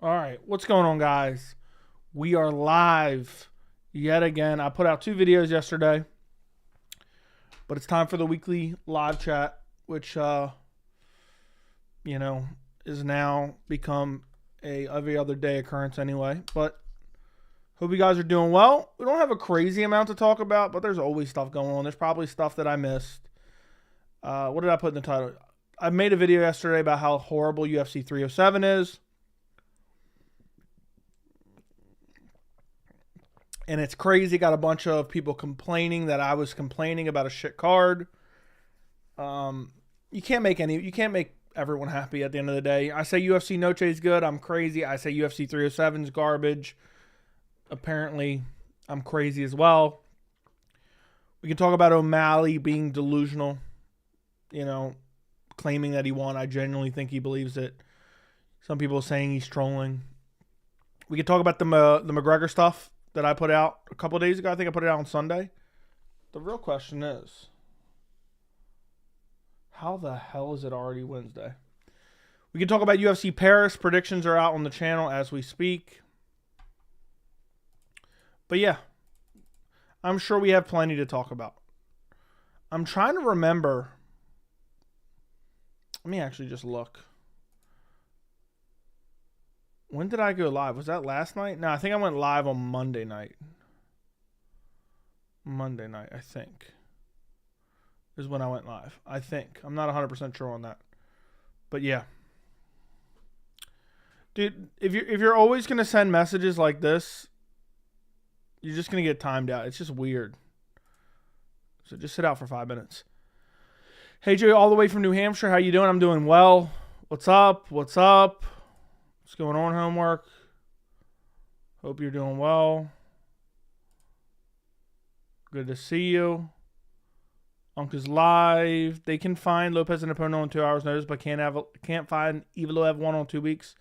All right, what's going on, guys? We are live yet again. I put out 2 videos yesterday, but it's time for the weekly live chat, which is now become a every other day occurrence anyway. But hope you guys are doing well. We don't have a crazy amount to talk about, but there's always stuff going on. There's probably stuff that I missed. What did I put in the title? I made a video yesterday about how horrible UFC 307 is. And it's crazy. Got a bunch of people complaining that I was complaining about a shit card. You can't make everyone happy at the end of the day. I say UFC Noche is good. I'm crazy. I say UFC 307 is garbage. Apparently, I'm crazy as well. We can talk about O'Malley being delusional. Claiming that he won. I genuinely think he believes it. Some people are saying he's trolling. We can talk about the McGregor stuff that I put out a couple of days ago. I think I put it out on Sunday. The real question is, how the hell is it already Wednesday? We can talk about UFC Paris. Predictions are out on the channel as we speak. But yeah, I'm sure we have plenty to talk about. I'm trying to remember. Let me actually just look. When did I go live? Was that last night? No, I think I went live on Monday night. Monday night, I think, is when I went live. I think. I'm not 100% sure on that. But yeah. Dude, if you're always going to send messages like this, you're just going to get timed out. It's just weird. So just sit out for 5 minutes. Hey, Joey, all the way from New Hampshire. How you doing? I'm doing well. What's up? What's up? What's going on, homework? Hope you're doing well. Good to see you. Uncle's live. They can find Lopez and opponent on 2 hours notice, but can't find Evloev one on 2 weeks.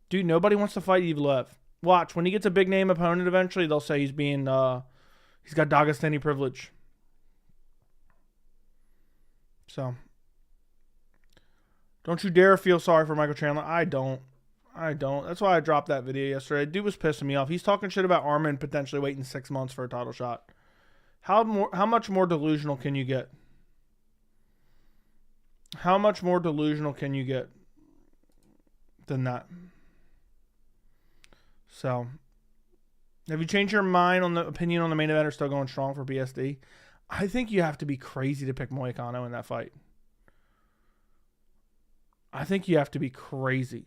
Dude, nobody wants to fight Evloev. Watch, when he gets a big name opponent eventually, they'll say he's got Dagestani privilege. So, don't you dare feel sorry for Michael Chandler. I don't. That's why I dropped that video yesterday. Dude was pissing me off. He's talking shit about Armin potentially waiting 6 months for a title shot. How much more delusional can you get? How much more delusional can you get than that? So, have you changed your mind on the opinion on the main event or still going strong for BSD? I think you have to be crazy to pick Moicano in that fight. I think you have to be crazy.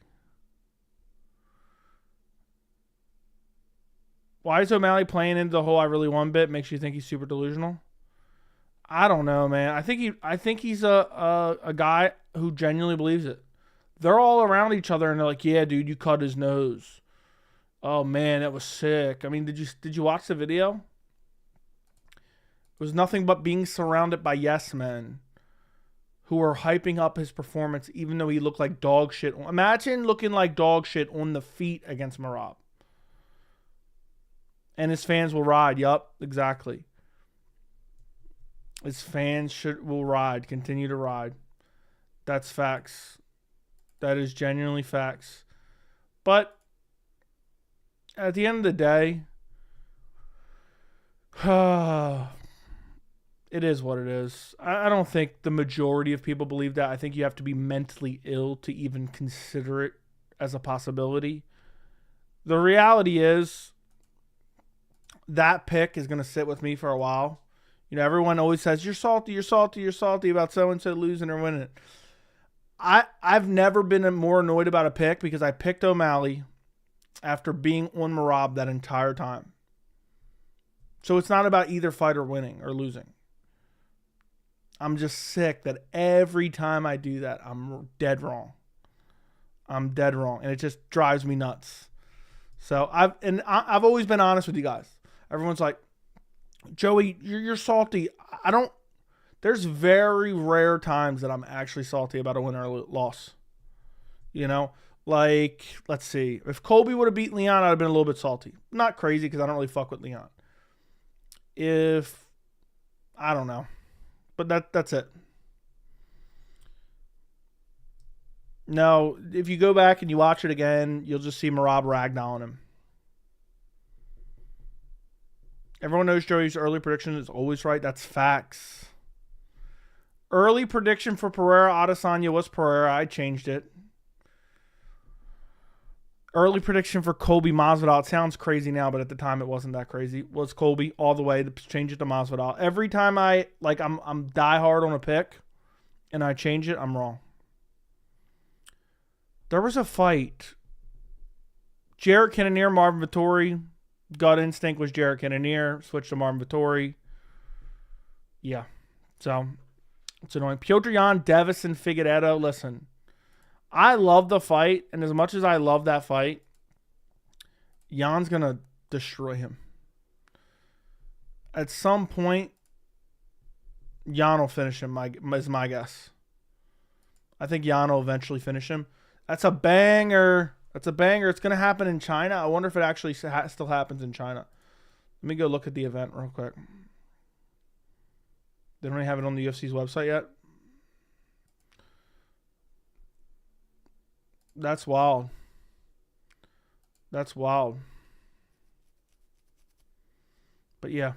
Why is O'Malley playing into the whole "I really won" bit? Makes you think he's super delusional? I don't know, man. I think he's a guy who genuinely believes it. They're all around each other and they're like, "Yeah, dude, you cut his nose. Oh man, that was sick." I mean, did you watch the video? It was nothing but being surrounded by yes men who were hyping up his performance, even though he looked like dog shit. Imagine looking like dog shit on the feet against Merab. And his fans will ride. Yup, exactly. His fans will ride. Continue to ride. That's facts. That is genuinely facts. But at the end of the day, it is what it is. I don't think the majority of people believe that. I think you have to be mentally ill to even consider it as a possibility. The reality is, that pick is going to sit with me for a while. Everyone always says, you're salty about so-and-so losing or winning. I've never been more annoyed about a pick because I picked O'Malley after being on Merab that entire time. So it's not about either fighter winning or losing. I'm just sick that every time I do that, I'm dead wrong. And it just drives me nuts. So I've always been honest with you guys. Everyone's like, Joey, you're salty. There's very rare times that I'm actually salty about a win or a loss. Like, let's see. If Colby would have beat Leon, I'd have been a little bit salty. Not crazy because I don't really fuck with Leon. I don't know. But that's it. No, if you go back and you watch it again, you'll just see Merab ragdolling him. Everyone knows Joey's early prediction is always right. That's facts. Early prediction for Pereira Adesanya was Pereira. I changed it. Early prediction for Colby Masvidal. It sounds crazy now, but at the time it wasn't that crazy. Was Colby all the way to change it to Masvidal. Every time I'm diehard on a pick and I change it, I'm wrong. There was a fight. Jarrett Cannonier, Marvin Vettori. Gut instinct was Jarrett Cannonier. Switched to Marvin Vettori. Yeah. So, it's annoying. Petr Yan, Davison Figueiredo. Listen, I love the fight. And as much as I love that fight, Jan's going to destroy him. At some point, Yan will finish him, is my guess. I think Yan will eventually finish him. That's a banger. That's a banger. It's going to happen in China. I wonder if it actually still happens in China. Let me go look at the event real quick. They don't even have it on the UFC's website yet. That's wild. That's wild. But yeah.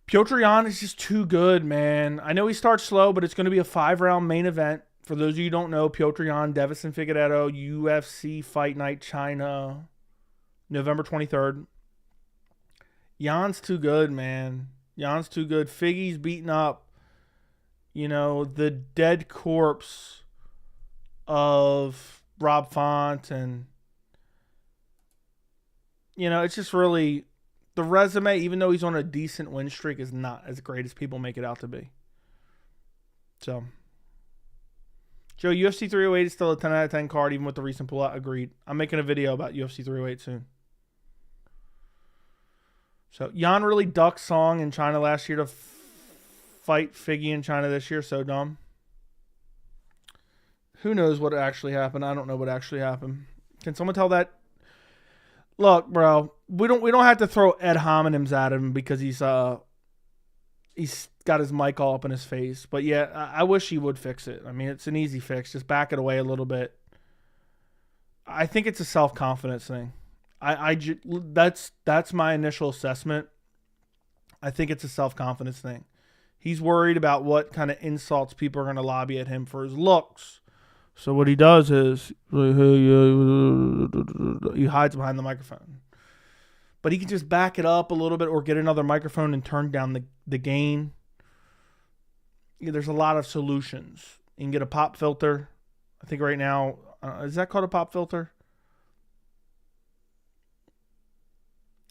Petr Yan is just too good, man. I know he starts slow, but it's going to be a 5-round main event. For those of you who don't know, Petr Yan, Davison Figueiredo, UFC Fight Night China, November 23rd. Jan's too good, man. Jan's too good. Figgy's beating up, the dead corpse of Rob Font. And, it's just really, the resume, even though he's on a decent win streak, is not as great as people make it out to be. So, Joe, UFC 308 is still a 10 out of 10 card, even with the recent pullout. Agreed. I'm making a video about UFC 308 soon. So, Yan really ducked Song in China last year to fight Figgy in China this year. So dumb. Who knows what actually happened? I don't know what actually happened. Can someone tell that? Look, bro, we don't have to throw Ed homonyms at him because he's got his mic all up in his face. But yeah, I wish he would fix it. I mean, it's an easy fix. Just back it away a little bit. I think it's a self-confidence thing. That's my initial assessment. I think it's a self-confidence thing. He's worried about what kind of insults people are going to lobby at him for his looks. So what he does is he hides behind the microphone. But he can just back it up a little bit or get another microphone and turn down the gain. Yeah, there's a lot of solutions. You can get a pop filter. I think right now, is that called a pop filter?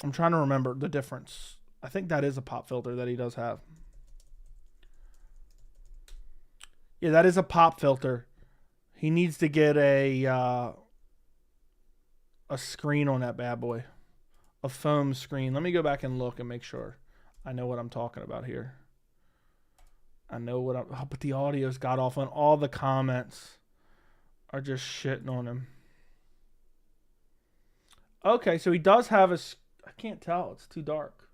I'm trying to remember the difference. I think that is a pop filter that he does have. Yeah, that is a pop filter. He needs to get a screen on that bad boy. A foam screen. Let me go back and look and make sure I know what I'm talking about here. I know what but the audio's got off on. All the comments are just shitting on him. Okay, so he does have I can't tell. It's too dark.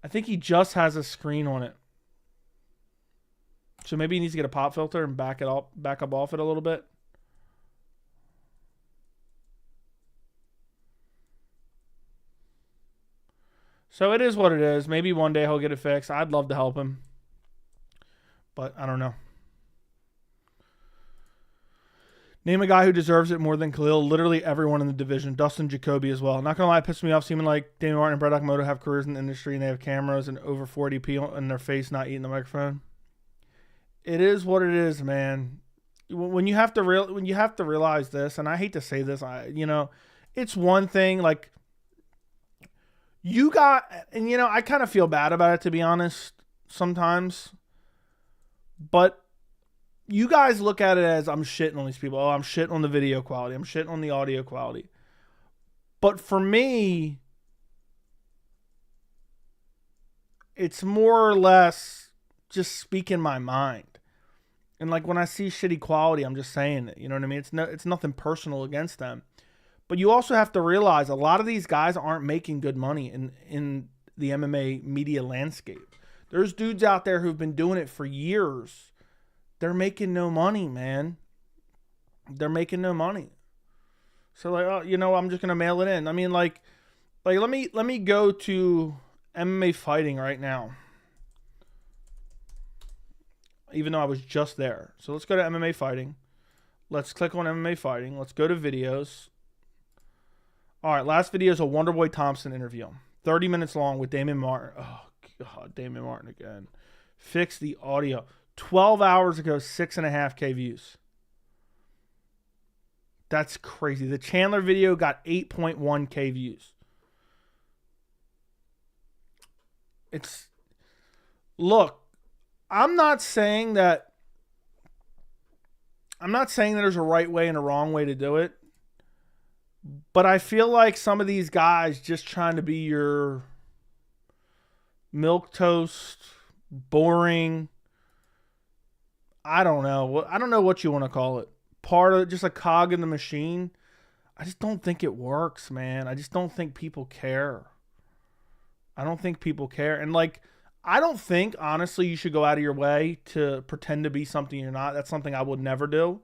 I think he just has a screen on it. So maybe he needs to get a pop filter and back up off it a little bit. So it is what it is. Maybe one day he'll get it fixed. I'd love to help him. But I don't know. Name a guy who deserves it more than Khalil. Literally everyone in the division. Dustin Jacoby as well. Not going to lie, it pissed me off seeming like Damian Martin and Brett Okamoto have careers in the industry and they have cameras and over 40p in their face not eating the microphone. It is what it is, man. When you have to realize this, and I hate to say this, it's one thing like you got, and I kind of feel bad about it, to be honest, sometimes. But you guys look at it as I'm shitting on these people. Oh, I'm shitting on the video quality. I'm shitting on the audio quality. But for me, it's more or less just speaking my mind. And like when I see shitty quality, I'm just saying it. You know what I mean? It's nothing personal against them. But you also have to realize a lot of these guys aren't making good money in the MMA media landscape. There's dudes out there who've been doing it for years they're making no money, man. They're making no money. So like, oh, you know, I'm just gonna mail it in. I mean, like let me go to MMA fighting right now. Even though I was just there. So let's go to MMA fighting. Let's click on MMA fighting. Let's go to videos. All right, last video is a Wonderboy Thompson interview. 30 minutes long with Damon Martin. Oh, God, Damon Martin again. Fix the audio. 12 hours ago, 6.5K views. That's crazy. The Chandler video got 8.1K views. Look, I'm not saying that there's a right way and a wrong way to do it. But I feel like some of these guys just trying to be your milquetoast, boring. I don't know. I don't know what you want to call it. Part of just a cog in the machine. I just don't think it works, man. I just don't think people care. I don't think people care. And like, I don't think, honestly, you should go out of your way to pretend to be something you're not. That's something I would never do.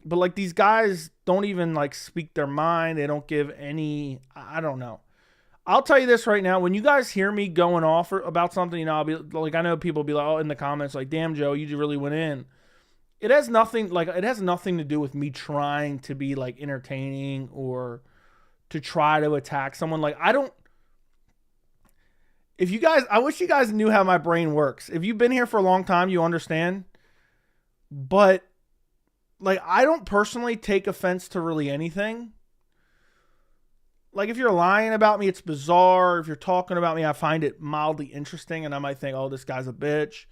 But like, these guys don't even like speak their mind. They don't give any, I don't know. I'll tell you this right now. When you guys hear me going off about something, you know, I'll be like, I know people will be like, oh, in the comments, like, damn, Joe, you really went in. It has nothing to do with me trying to be like entertaining or to try to attack someone. Like, I wish you guys knew how my brain works. If you've been here for a long time, you understand. But like, I don't personally take offense to really anything. Like, if you're lying about me, it's bizarre. If you're talking about me, I find it mildly interesting, and I might think, oh, this guy's a bitch.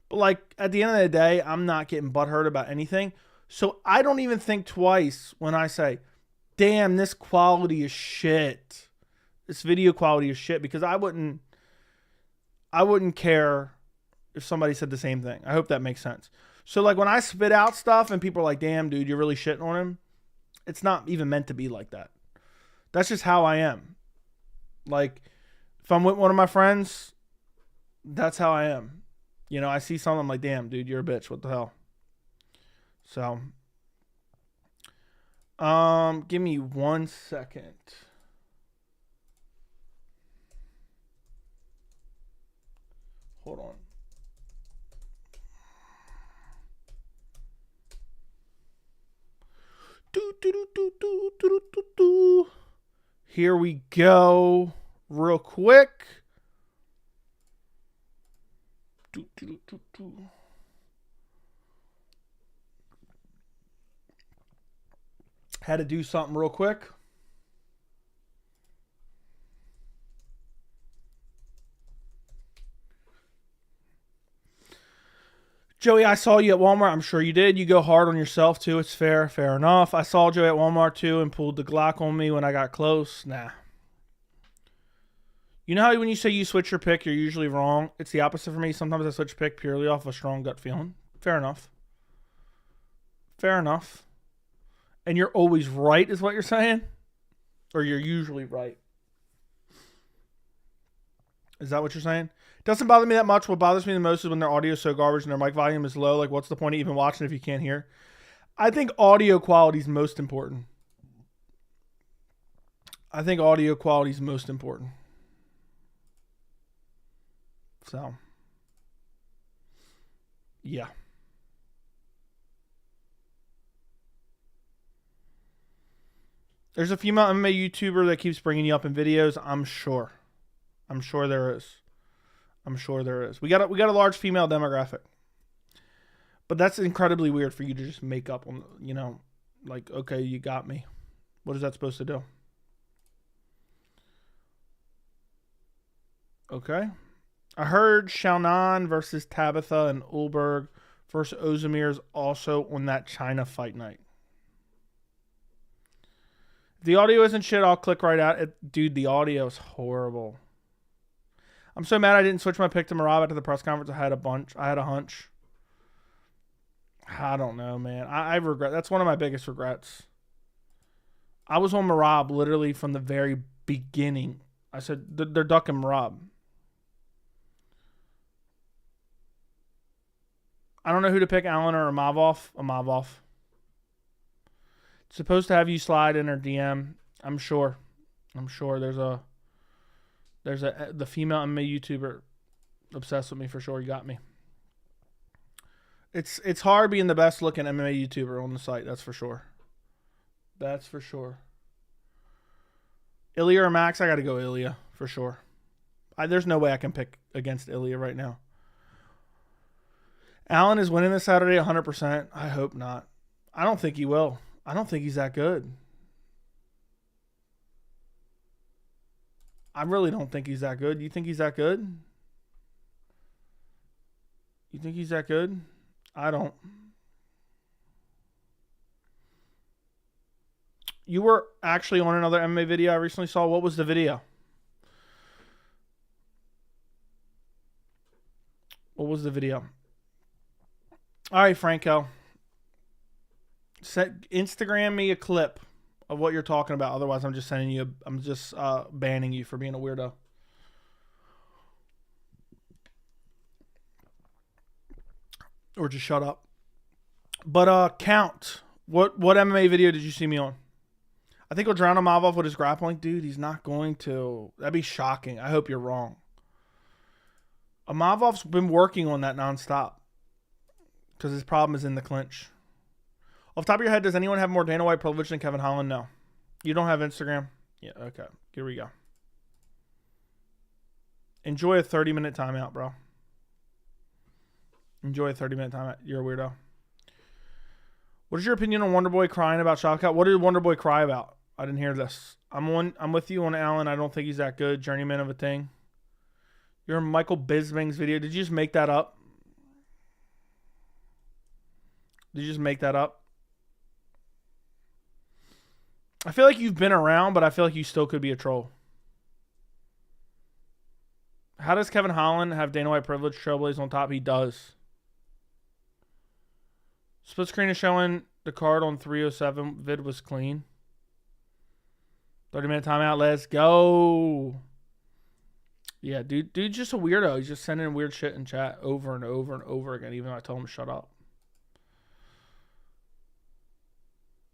But like, at the end of the day, I'm not getting butthurt about anything. So I don't even think twice when I say, damn, this quality is shit. This video quality is shit, because I wouldn't care if somebody said the same thing. I hope that makes sense. So like, when I spit out stuff and people are like, damn, dude, you're really shitting on him. It's not even meant to be like that. That's just how I am. Like, if I'm with one of my friends, that's how I am. You know, I see something, I'm like, damn, dude, you're a bitch. What the hell? So, give me 1 second. Hold on. Here we go. Real quick. Had to do something real quick. Joey, I saw you at Walmart. I'm sure you did. You go hard on yourself, too. It's fair. Fair enough. I saw Joey at Walmart, too, and pulled the Glock on me when I got close. Nah. You know how when you say you switch your pick, you're usually wrong? It's the opposite for me. Sometimes I switch pick purely off a strong gut feeling. Fair enough. Fair enough. And you're always right, is what you're saying? Or you're usually right? Is that what you're saying? Doesn't bother me that much. What bothers me the most is when their audio is so garbage and their mic volume is low. Like, what's the point of even watching if you can't hear? I think audio quality is most important. So, yeah. There's a female MMA YouTuber that keeps bringing you up in videos. I'm sure there is. We got a large female demographic. But that's incredibly weird for you to just make up on, you know, like, okay, you got me. What is that supposed to do? Okay. I heard Xiaonan versus Tabitha and Ulberg versus Ozdemir is also on that China fight night. If the audio isn't shit, I'll click right out. Dude, the audio is horrible. I'm so mad I didn't switch my pick to Merab after the press conference. I had a hunch. I don't know, man. I regret. That's one of my biggest regrets. I was on Merab literally from the very beginning. I said, they're ducking Merab. I don't know who to pick, Allen or Imavov. Imavov. Supposed to have you slide in her DM. I'm sure there's a the female MMA YouTuber obsessed with me for sure. You got me. It's hard being the best looking MMA YouTuber on the site. That's for sure. That's for sure. Ilya or Max? I got to go Ilya for sure. There's no way I can pick against Ilya right now. Allen is winning this Saturday 100%. I hope not. I don't think he will. I don't think he's that good. I really don't think he's that good. You think he's that good? You think he's that good? I don't. You were actually on another MMA video I recently saw. What was the video? What was the video? All right, Franco. Instagram me a clip of what you're talking about. Otherwise, I'm just sending you. I'm just banning you for being a weirdo. Or just shut up. But count. What MMA video did you see me on? I think he'll drown Imavov with his grappling. Dude, he's not going to. That'd be shocking. I hope you're wrong. Imavov's been working on that nonstop. Because his problem is in the clinch. Off the top of your head, does anyone have more Dana White privilege than Kevin Holland? No. You don't have Instagram? Yeah, okay. Here we go. Enjoy a 30-minute timeout, bro. Enjoy a 30-minute timeout. You're a weirdo. What is your opinion on Wonderboy crying about Shavkat? What did Wonderboy cry about? I didn't hear this. I'm with you on Allen. I don't think he's that good. Journeyman of a thing. You're in Michael Bisping's video. Did you just make that up? Did you just make that up? I feel like you've been around, but I feel like you still could be a troll. How does Kevin Holland have Dana White privilege? Trailblaze on top. He does. Split screen is showing the card on 307. Vid was clean. 30-minute timeout. Let's go. Yeah, dude's just a weirdo. He's just sending weird shit in chat over and over and over again, even though I told him to shut up.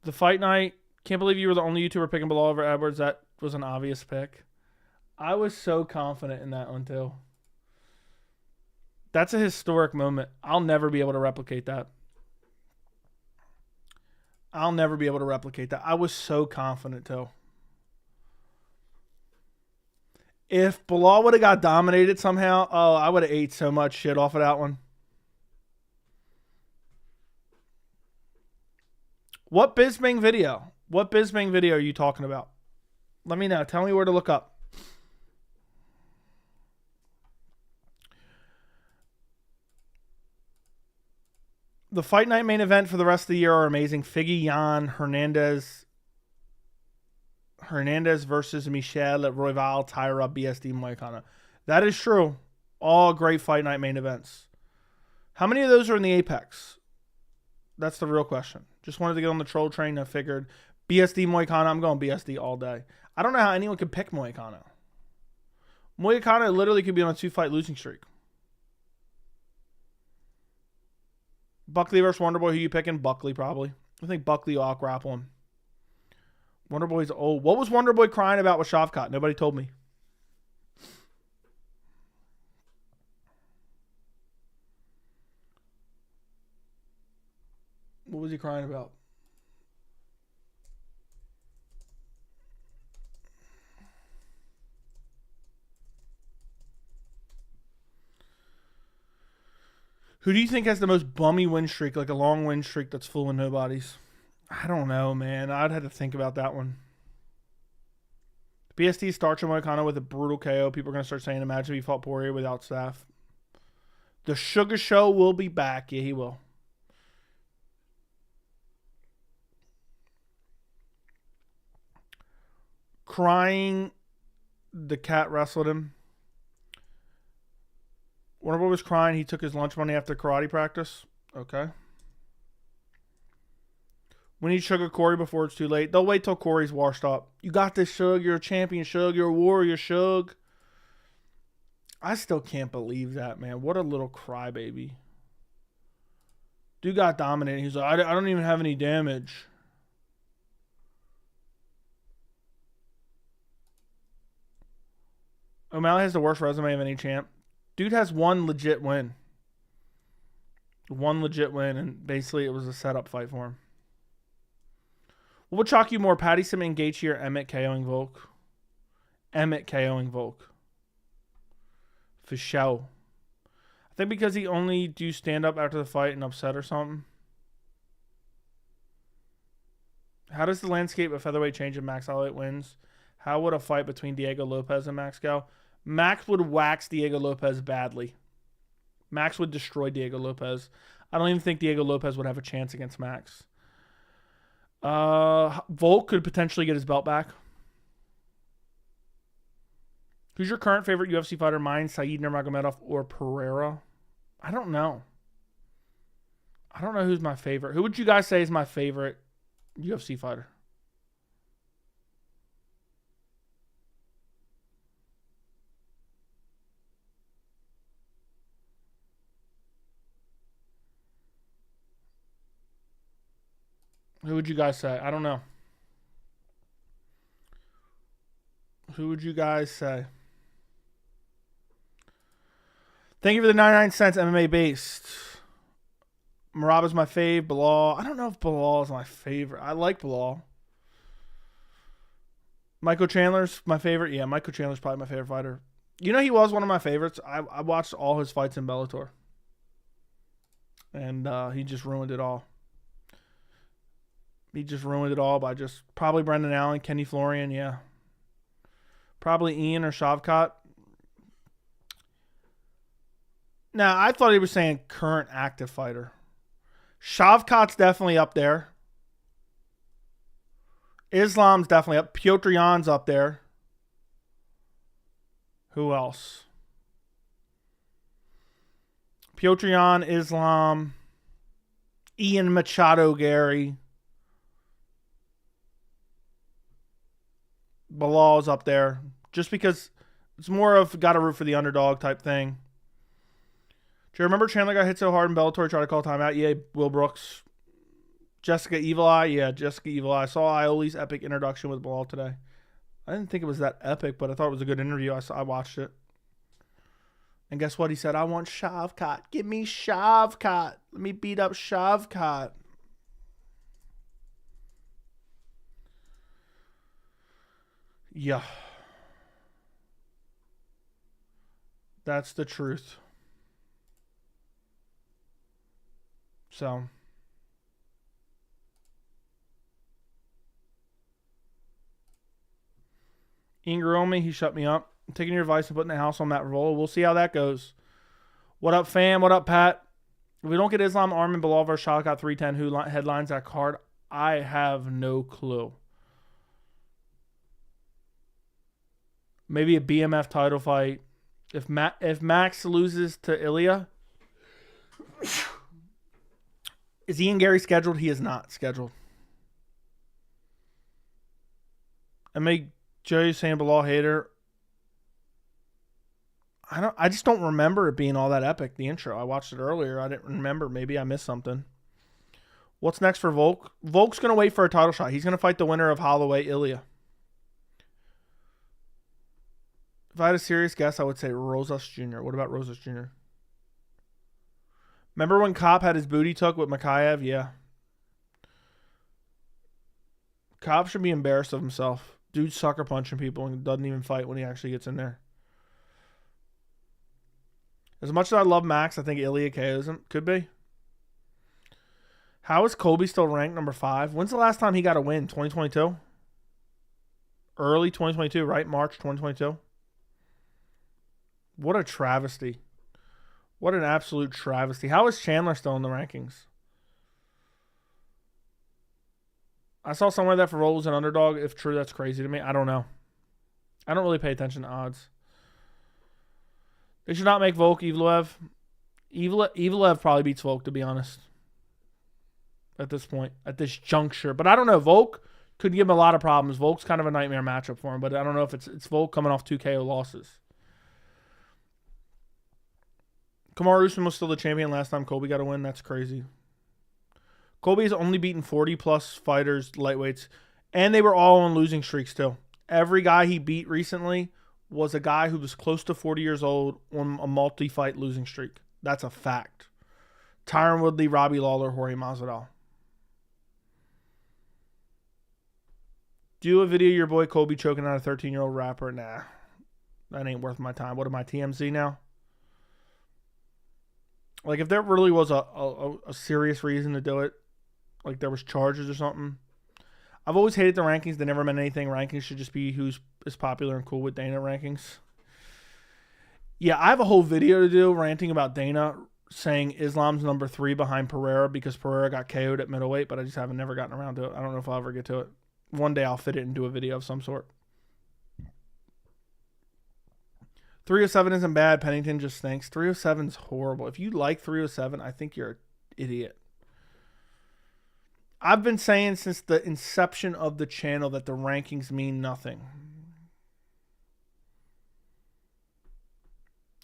The fight night. Can't believe you were the only YouTuber picking Bilal over Edwards. That was an obvious pick. I was so confident in that one, too. That's a historic moment. I'll never be able to replicate that. I'll never be able to replicate that. I was so confident, too. If Bilal would have got dominated somehow, oh, I would have ate so much shit off of that one. What Bisping video? What Bisping video are you talking about? Let me know. Tell me where to look up. The fight night main event for the rest of the year are amazing. Figgy, Yan, Hernandez versus Michel, Royval, Tyra, BSD, Moicano. That is true. All great fight night main events. How many of those are in the Apex? That's the real question. Just wanted to get on the troll train. I figured BSD, Moicano. I'm going BSD all day. I don't know how anyone could pick Moicano. Moicano literally could be on a 2-fight losing streak. Buckley versus Wonderboy. Who you picking? Buckley, probably. I think Buckley will out-grapple him. Wonderboy's old. What was Wonderboy crying about with Shavkat? Nobody told me. What was he crying about? Who do you think has the most bummy win streak, like a long win streak that's full of nobodies? I don't know, man. I'd have to think about that one. BSD starts Moicano with a brutal KO. People are going to start saying, imagine if he fought Poirier without staff. The Sugar Show will be back. Yeah, he will. Crying, the cat wrestled him. Wonderboy was crying. He took his lunch money after karate practice. Okay. We need Sugar Corey before it's too late. They'll wait till Corey's washed up. You got this, Shug. You're a champion, Shug. You're a warrior, Shug. I still can't believe that, man. What a little crybaby. Dude got dominated. He's like, I don't even have any damage. O'Malley has the worst resume of any champ. Dude has one legit win. One legit win, and basically it was a setup fight for him. What would shock you more, Patty submitting Gaethje or Emmett KOing Volk? Emmett KOing Volk. For sure. I think because he only do stand up after the fight and upset or something. How does the landscape of featherweight change if Max Holloway wins? How would a fight between Diego Lopez and Max go? Max would wax Diego Lopez badly. Max would destroy Diego Lopez. I don't even think Diego Lopez would have a chance against Max. Volk could potentially get his belt back. Who's your current favorite UFC fighter? Mine, Said Nurmagomedov or Pereira? I don't know. I don't know who's my favorite. Who would you guys say is my favorite UFC fighter? Who would you guys say? I don't know. Who would you guys say? Thank you for the 99 cents, MMA based. Merab is my fave. Bilal. I don't know if Bilal is my favorite. I like Bilal. Michael Chandler's my favorite. Yeah, Michael Chandler's probably my favorite fighter. You know, he was one of my favorites. I watched all his fights in Bellator. And he just ruined it all. He just ruined it all by just probably Brendan Allen, Kenny Florian, yeah. Probably Ian or Shavkat. Now, I thought he was saying current active fighter. Shavkat's definitely up there. Islam's definitely up. Piotr Jan's up there. Who else? Piotr Jan, Islam, Ian Machado, Gary. Bilal's up there. Just because it's more of got to root for the underdog type thing. Do you remember Chandler got hit so hard in Bellator, tried to call timeout? Yeah, Will Brooks. Jessica Evil Eye? Yeah, Jessica Evil Eye. I saw Ioli's epic introduction with Bilal today. I didn't think it was that epic, but I thought it was a good interview. I watched it. And guess what? He said, I want Shavkat. Give me Shavkat. Let me beat up Shavkat. Yeah. That's the truth. So. Ingromi, he shut me up. I'm taking your advice and putting the house on Matt Rivola. We'll see how that goes. What up, fam? What up, Pat? If we don't get Islam Arman Bilal versus Shavkat 310, who headlines that card? I have no clue. Maybe a BMF title fight. If Max loses to Ilya, is Ian Gary scheduled? He is not scheduled. I make Joey saying Bilal hater. I just don't remember it being all that epic, the intro. I watched it earlier. I didn't remember. Maybe I missed something. What's next for Volk? Volk's going to wait for a title shot. He's going to fight the winner of Holloway Ilya. If I had a serious guess, I would say Rosas Jr. What about Rosas Jr.? Remember when Kopp had his booty took with Makayev? Yeah. Kopp should be embarrassed of himself. Dude's sucker punching people and doesn't even fight when he actually gets in there. As much as I love Max, I think Ilya KOs him. Could be. How is Colby still ranked number 5? When's the last time he got a win? 2022? Early 2022, right? March 2022? What a travesty. What an absolute travesty. How is Chandler still in the rankings? I saw somewhere that Favola was an underdog. If true, that's crazy to me. I don't know. I don't really pay attention to odds. They should not make Volk Evloev. Evloev probably beats Volk, to be honest. At this point. At this juncture. But I don't know. Volk could give him a lot of problems. Volk's kind of a nightmare matchup for him. But I don't know if it's Volk coming off 2 KO losses. Kamaru Usman was still the champion last time Colby got a win. That's crazy. Colby's only beaten 40-plus fighters, lightweights, and they were all on losing streaks too. Every guy he beat recently was a guy who was close to 40 years old on a multi-fight losing streak. That's a fact. Tyron Woodley, Robbie Lawler, Jorge Masvidal. Do a video of your boy Colby choking out a 13-year-old rapper? Nah. That ain't worth my time. What am I, TMZ now? Like, if there really was a serious reason to do it, like there was charges or something. I've always hated the rankings. They never meant anything. Rankings should just be who's is popular and cool with Dana rankings. Yeah, I have a whole video to do ranting about Dana saying Islam's number 3 behind Pereira because Pereira got KO'd at middleweight, but I just haven't never gotten around to it. I don't know if I'll ever get to it. One day I'll fit it into a video of some sort. 307 isn't bad. Pennington just stinks. 307 is horrible. If you like 307, I think you're an idiot. I've been saying since the inception of the channel that the rankings mean nothing.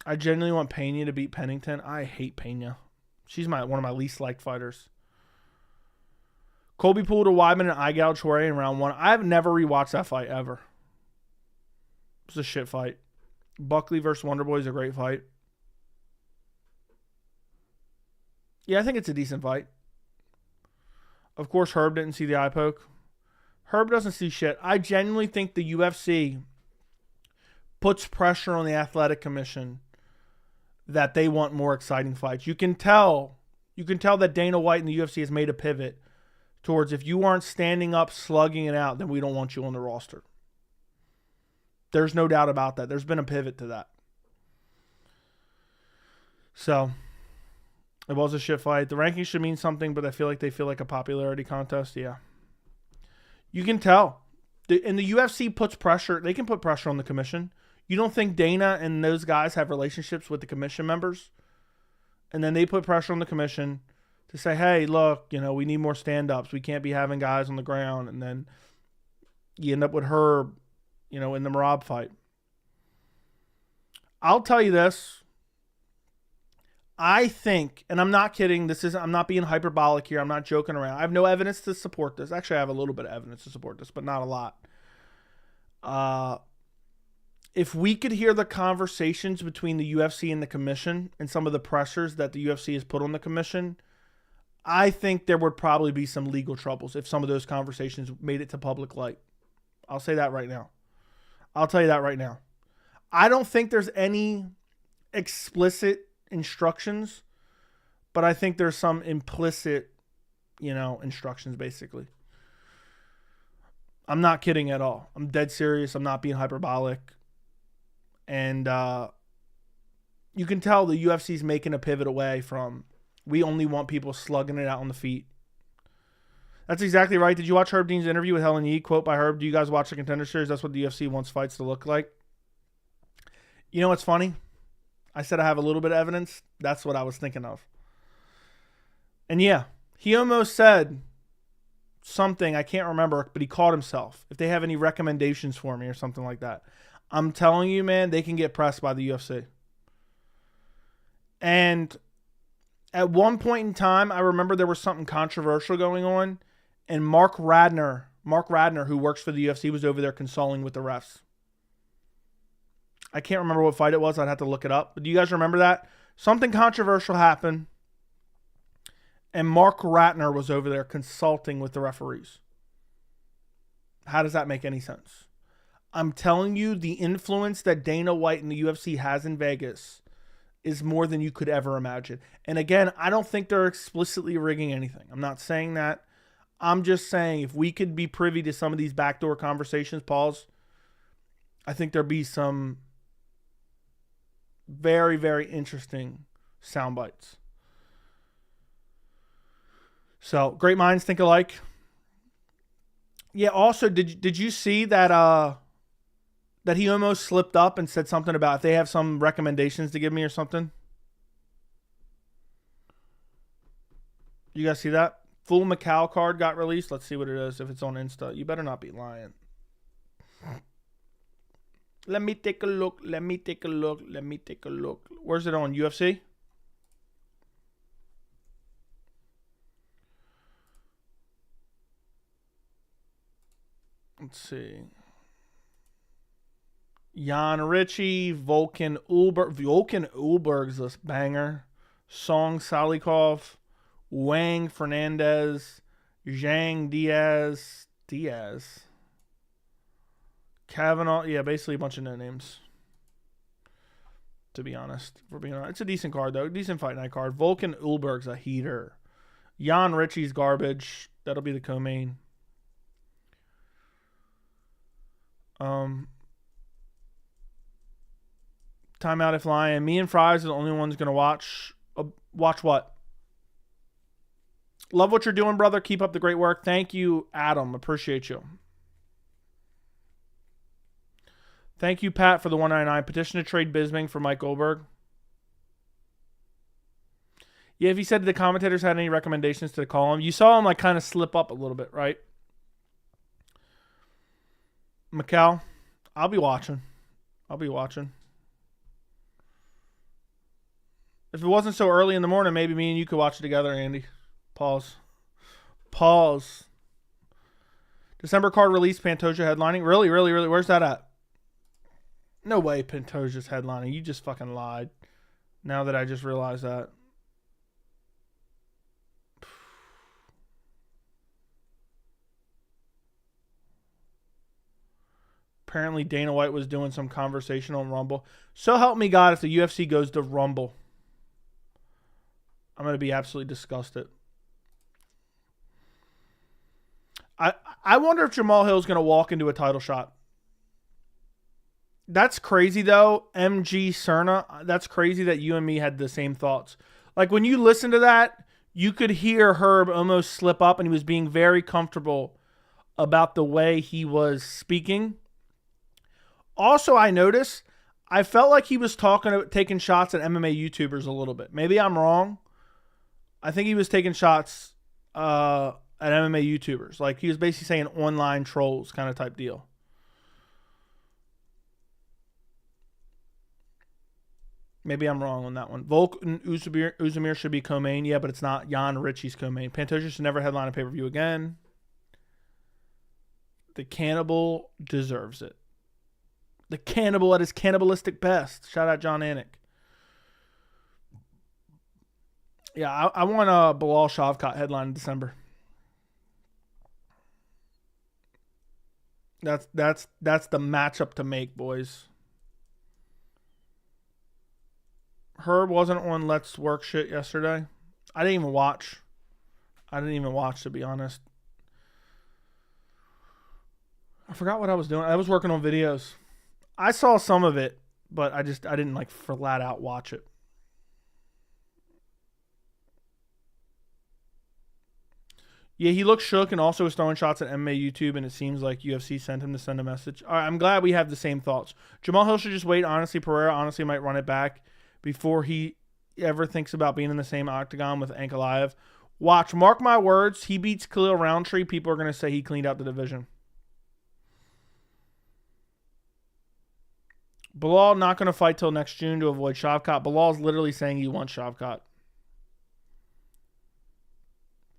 I genuinely want Pena to beat Pennington. I hate Pena. She's one of my least liked fighters. Colby pulled a Weidman and eye gouged Jorge in round 1. I've never rewatched that fight ever. It was a shit fight. Buckley versus Wonderboy is a great fight. Yeah, I think it's a decent fight. Of course, Herb didn't see the eye poke. Herb doesn't see shit. I genuinely think the UFC puts pressure on the athletic commission that they want more exciting fights. You can tell that Dana White and the UFC has made a pivot towards if you aren't standing up, slugging it out, then we don't want you on the roster. There's no doubt about that. There's been a pivot to that. So, it was a shit fight. The rankings should mean something, but I feel like they feel like a popularity contest. Yeah. You can tell. And the UFC puts pressure. They can put pressure on the commission. You don't think Dana and those guys have relationships with the commission members? And then they put pressure on the commission to say, hey, look, we need more stand-ups. We can't be having guys on the ground. And then you end up with Herb, in the Merab fight. I'll tell you this. I think, and I'm not kidding, I'm not being hyperbolic here. I'm not joking around. I have no evidence to support this. Actually, I have a little bit of evidence to support this, but not a lot. If we could hear the conversations between the UFC and the commission and some of the pressures that the UFC has put on the commission, I think there would probably be some legal troubles if some of those conversations made it to public light. I'll say that right now. I'll tell you that right now. I don't think there's any explicit instructions, but I think there's some implicit, instructions basically. I'm not kidding at all. I'm dead serious. I'm not being hyperbolic. And you can tell the UFC's making a pivot away from, we only want people slugging it out on the feet. That's exactly right. Did you watch Herb Dean's interview with Helen Yee? Quote by Herb, do you guys watch the Contender Series? That's what the UFC wants fights to look like. You know what's funny? I said I have a little bit of evidence. That's what I was thinking of. And yeah, he almost said something, I can't remember, but he caught himself. If they have any recommendations for me or something like that. I'm telling you, man, they can get pressed by the UFC. And at one point in time, I remember there was something controversial going on. And Mark Radner, who works for the UFC, was over there consulting with the refs. I can't remember what fight it was. I'd have to look it up. But do you guys remember that? Something controversial happened. And Mark Ratner was over there consulting with the referees. How does that make any sense? I'm telling you, the influence that Dana White and the UFC has in Vegas is more than you could ever imagine. And again, I don't think they're explicitly rigging anything. I'm not saying that. I'm just saying if we could be privy to some of these backdoor conversations, Pauls, I think there'd be some very, very interesting sound bites. So, great minds think alike. Yeah, also, did you see that that he almost slipped up and said something about if they have some recommendations to give me or something? You guys see that? Full Macau card got released. Let's see what it is. If it's on Insta. You better not be lying. Let me take a look. Where's it on? UFC? Let's see. Jan Ritchie, Volkan Ulberg. Volkan Ulberg's a banger. Song Salikov, Wang Fernandez, Zhang Diaz. Kavanaugh. Yeah, basically a bunch of no names. To be honest. For being honest. It's a decent card, though. Decent fight night card. Volkan Ulberg's a heater. Jan Ritchie's garbage. That'll be the co-main. Timeout if lying. Me and Fries are the only ones going to watch. Watch what? Love what you're doing, brother. Keep up the great work. Thank you, Adam. Appreciate you. Thank you, Pat, for the 199. Petition to trade Bisping for Mike Goldberg. Yeah, if he said the commentators had any recommendations to call him. You saw him like kind of slip up a little bit, right? Macau, I'll be watching. If it wasn't so early in the morning, maybe me and you could watch it together, Andy. Pause. December card release, Pantoja headlining. Really? Where's that at? No way Pantoja's headlining. You just fucking lied. Now that I just realized that. Apparently Dana White was doing some conversation on Rumble. So help me God if the UFC goes to Rumble. I'm going to be absolutely disgusted. I wonder if Jamal Hill's going to walk into a title shot. That's crazy, though. MG Cerna, that's crazy that you and me had the same thoughts. Like, when you listen to that, you could hear Herb almost slip up, and he was being very comfortable about the way he was speaking. Also, I noticed, I felt like he was taking shots at MMA YouTubers a little bit. Maybe I'm wrong. I think he was taking shots at MMA YouTubers. Like, he was basically saying online trolls kind of type deal. Maybe I'm wrong on that one. Volk and Uzumir should be co-main. Yeah, but it's not. Jan Ritchie's co-main. Pantoja should never headline a pay-per-view again. The Cannibal deserves it. The Cannibal at his cannibalistic best. Shout out John Anik. Yeah, I want a Bilal Shavkat headline in December. That's the matchup to make, boys. Herb wasn't on Let's Work shit yesterday. I didn't even watch, to be honest. I forgot what I was doing. I was working on videos. I saw some of it, but I didn't like flat out watch it. Yeah, he looked shook and also was throwing shots at MMA YouTube, and it seems like UFC sent him to send a message. All right, I'm glad we have the same thoughts. Jamal Hill should just wait. Honestly, Pereira might run it back before he ever thinks about being in the same octagon with Ankalaev. Watch, mark my words, he beats Khalil Rountree, people are going to say he cleaned out the division. Bilal not going to fight till next June to avoid Shavkat. Bilal's literally saying he wants Shavkat.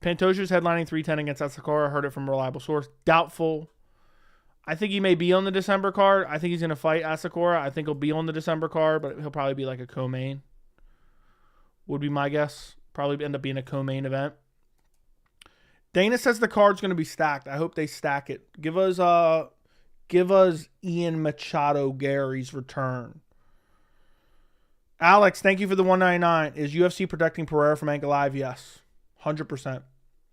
Pantoja's headlining 310 against Asakura. I heard it from a reliable source. Doubtful. I think he may be on the December card. I think he's going to fight Asakura. I think he'll be on the December card, but he'll probably be like a co-main. Would be my guess. Probably end up being a co-main event. Dana says the card's going to be stacked. I hope they stack it. Give us Ian Machado Gary's return. Alex, thank you for the 199. Is UFC protecting Pereira from Ankalaev? Yes. 100%.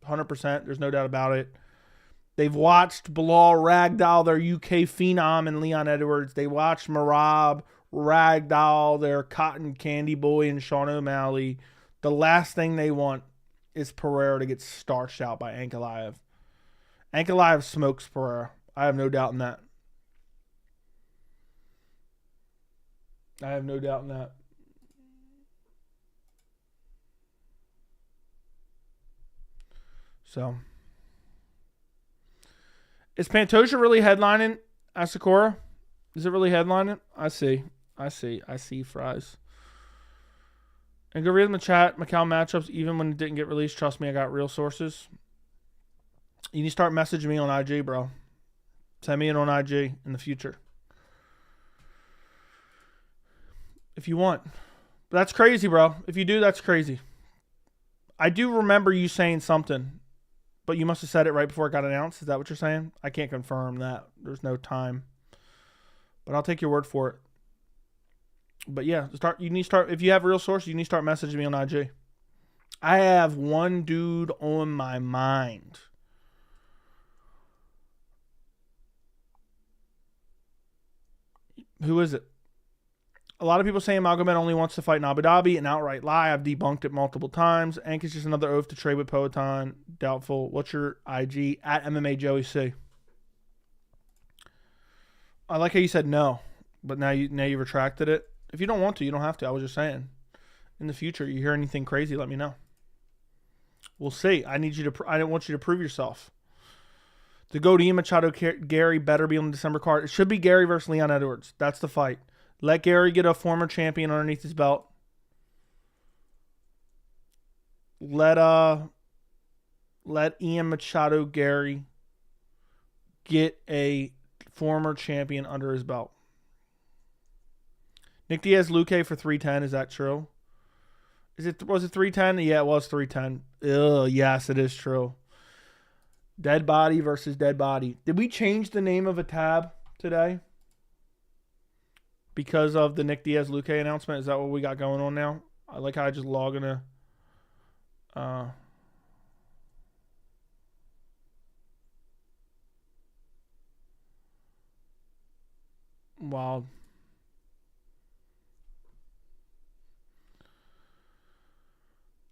100%. There's no doubt about it. They've watched Bilal ragdoll their UK phenom and Leon Edwards. They watched Merab ragdoll their cotton candy boy and Sean O'Malley. The last thing they want is Pereira to get starched out by Ankalaev. Ankalaev smokes Pereira. I have no doubt in that. So, is Pantoja really headlining Asakura? Is it really headlining? I see, Fries. And go read in the chat, Macau matchups, even when it didn't get released. Trust me, I got real sources. You need to start messaging me on IG, bro. Send me in on IG in the future. If you want. But that's crazy, bro. If you do, that's crazy. I do remember you saying something, but you must have said it right before it got announced. Is that what you're saying? I can't confirm that. There's no time. But I'll take your word for it. But yeah, you need to start, if you have real sources, you need to start messaging me on IG. I have one dude on my mind. Who is it? A lot of people saying Magomed only wants to fight in Abu Dhabi, an outright lie. I've debunked it multiple times. Ank is just another oath to trade with Poatan. Doubtful. What's your IG? At MMA Joey C. I like how you said no, but now you retracted it. If you don't want to, you don't have to. I was just saying. In the future, you hear anything crazy, let me know. We'll see. I don't want you to prove yourself. To go to Ian Machado, Gary better be on the December card. It should be Gary versus Leon Edwards. That's the fight. Let Gary get a former champion underneath his belt. Let Ian Machado, Gary get a former champion under his belt. Nick Diaz, Luque for 310. Is that true? Was it 310? Yeah, it was 310. Ugh, yes, it is true. Dead body versus dead body. Did we change the name of a tab today? Because of the Nick Diaz Luque announcement? Is that what we got going on now? I like how I just log in a wild.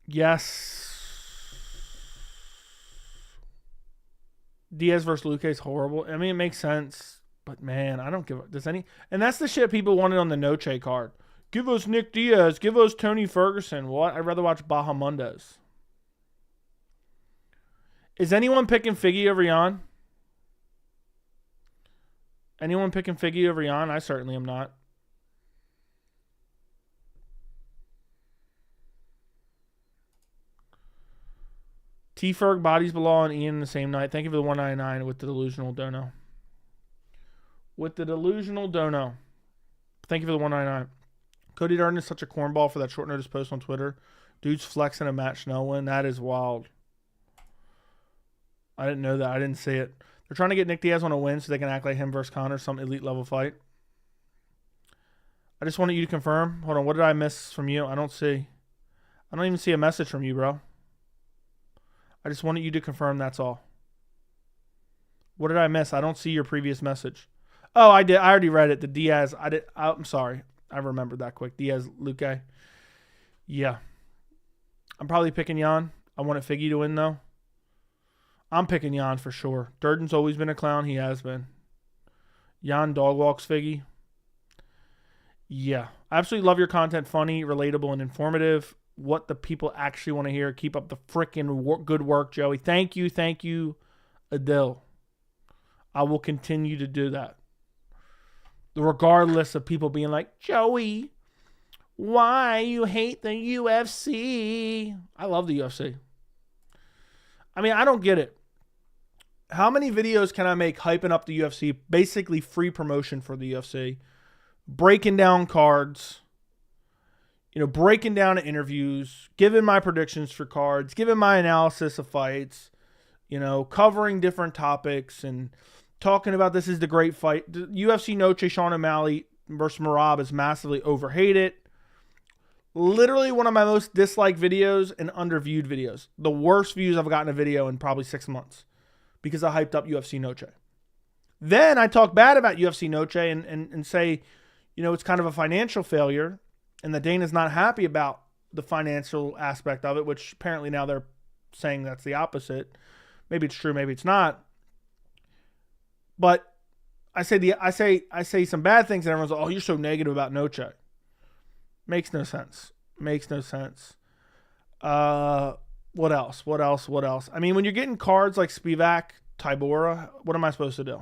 Yes. Diaz versus Luque is horrible. I mean, it makes sense. But, man, I don't give a... Does any... And that's the shit people wanted on the Noche card. Give us Nick Diaz. Give us Tony Ferguson. What? I'd rather watch Bahamundes. Is anyone picking Figgy over Jan? Anyone picking Figgy over Jan? I certainly am not. T-Ferg, Bodies Below, and Ian the same night. Thank you for the 199 with the Delusional Dono. With the Delusional Dono. Thank you for the 199. Cody Durden is such a cornball for that short notice post on Twitter. Dude's flexing a Matt Schnell win. That is wild. I didn't know that. I didn't see it. They're trying to get Nick Diaz on a win so they can act like him versus Conor, some elite level fight. I just wanted you to confirm. Hold on. What did I miss from you? I don't see. I don't even see a message from you, bro. I just wanted you to confirm, that's all. What did I miss? I don't see your previous message. Oh, I did. I already read it. The Diaz. I'm sorry. I remembered that quick. Diaz, Luque. Yeah. I'm probably picking Jan. I wanted Figgy to win, though. I'm picking Jan for sure. Durden's always been a clown. He has been. Jan dog walks Figgy. Yeah. I absolutely love your content. Funny, relatable, and informative. What the people actually want to hear. Keep up the freaking good work, Joey. Thank you, Adil. I will continue to do that. Regardless of people being like, Joey, why you hate the UFC? I love the UFC. I mean, I don't get it. How many videos can I make hyping up the UFC? Basically free promotion for the UFC. Breaking down cards. Breaking down interviews, giving my predictions for cards, giving my analysis of fights, covering different topics and talking about this is the great fight. The UFC Noche Sean O'Malley versus Merab is massively overhated. Literally one of my most disliked videos and underviewed videos. The worst views I've gotten a video in probably 6 months because I hyped up UFC Noche. Then I talk bad about UFC Noche and say, it's kind of a financial failure. And that Dana's not happy about the financial aspect of it, which apparently now they're saying that's the opposite. Maybe it's true, maybe it's not. But I say some bad things, and everyone's like, "Oh, you're so negative about Noche." Makes no sense. What else? I mean, when you're getting cards like Spivak, Tybura, what am I supposed to do?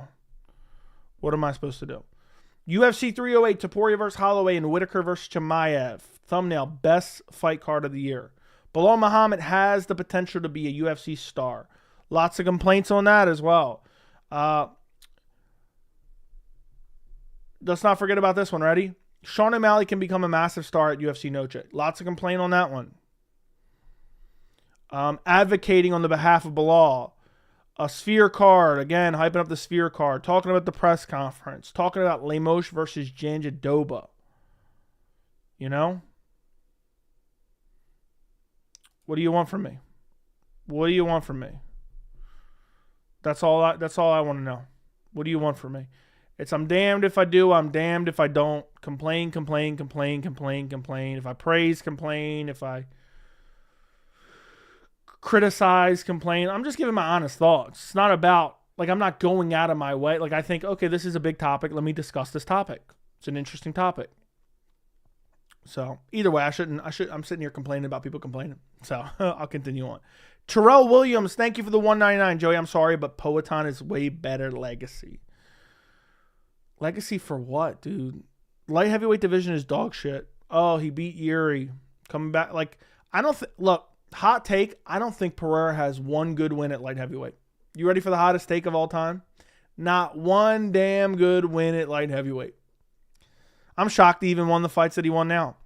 UFC 308, Topuria versus Holloway and Whitaker versus Chimaev. Thumbnail, best fight card of the year. Bilal Muhammad has the potential to be a UFC star. Lots of complaints on that as well. let's not forget about this one. Ready? Sean O'Malley can become a massive star at UFC Noche. Lots of complaint on that one. Advocating on the behalf of Bilal. A Sphere card. Again, hyping up the Sphere card. Talking about the press conference. Talking about Lemos versus Janjadoba. You know? What do you want from me? What do you want from me? That's all I want to know. What do you want from me? It's I'm damned if I do, I'm damned if I don't. Complain. If I praise, complain. If I criticize, complain. I'm just giving my honest thoughts. It's not about, like, I'm not going out of my way. Like, I think, okay, this is a big topic. Let me discuss this topic. It's an interesting topic. So either way, I'm sitting here complaining about people complaining. So I'll continue on. Terrell Williams, thank you for the $1.99. Joey, I'm sorry, but Poatan is way better legacy. Legacy for what, dude? Light heavyweight division is dog shit. Oh, he beat Yuri. Coming back. Like, I don't think, look, hot take, I don't think Pereira has one good win at light heavyweight. You ready for the hottest take of all time? Not one damn good win at light heavyweight. I'm shocked he even won the fights that he won now.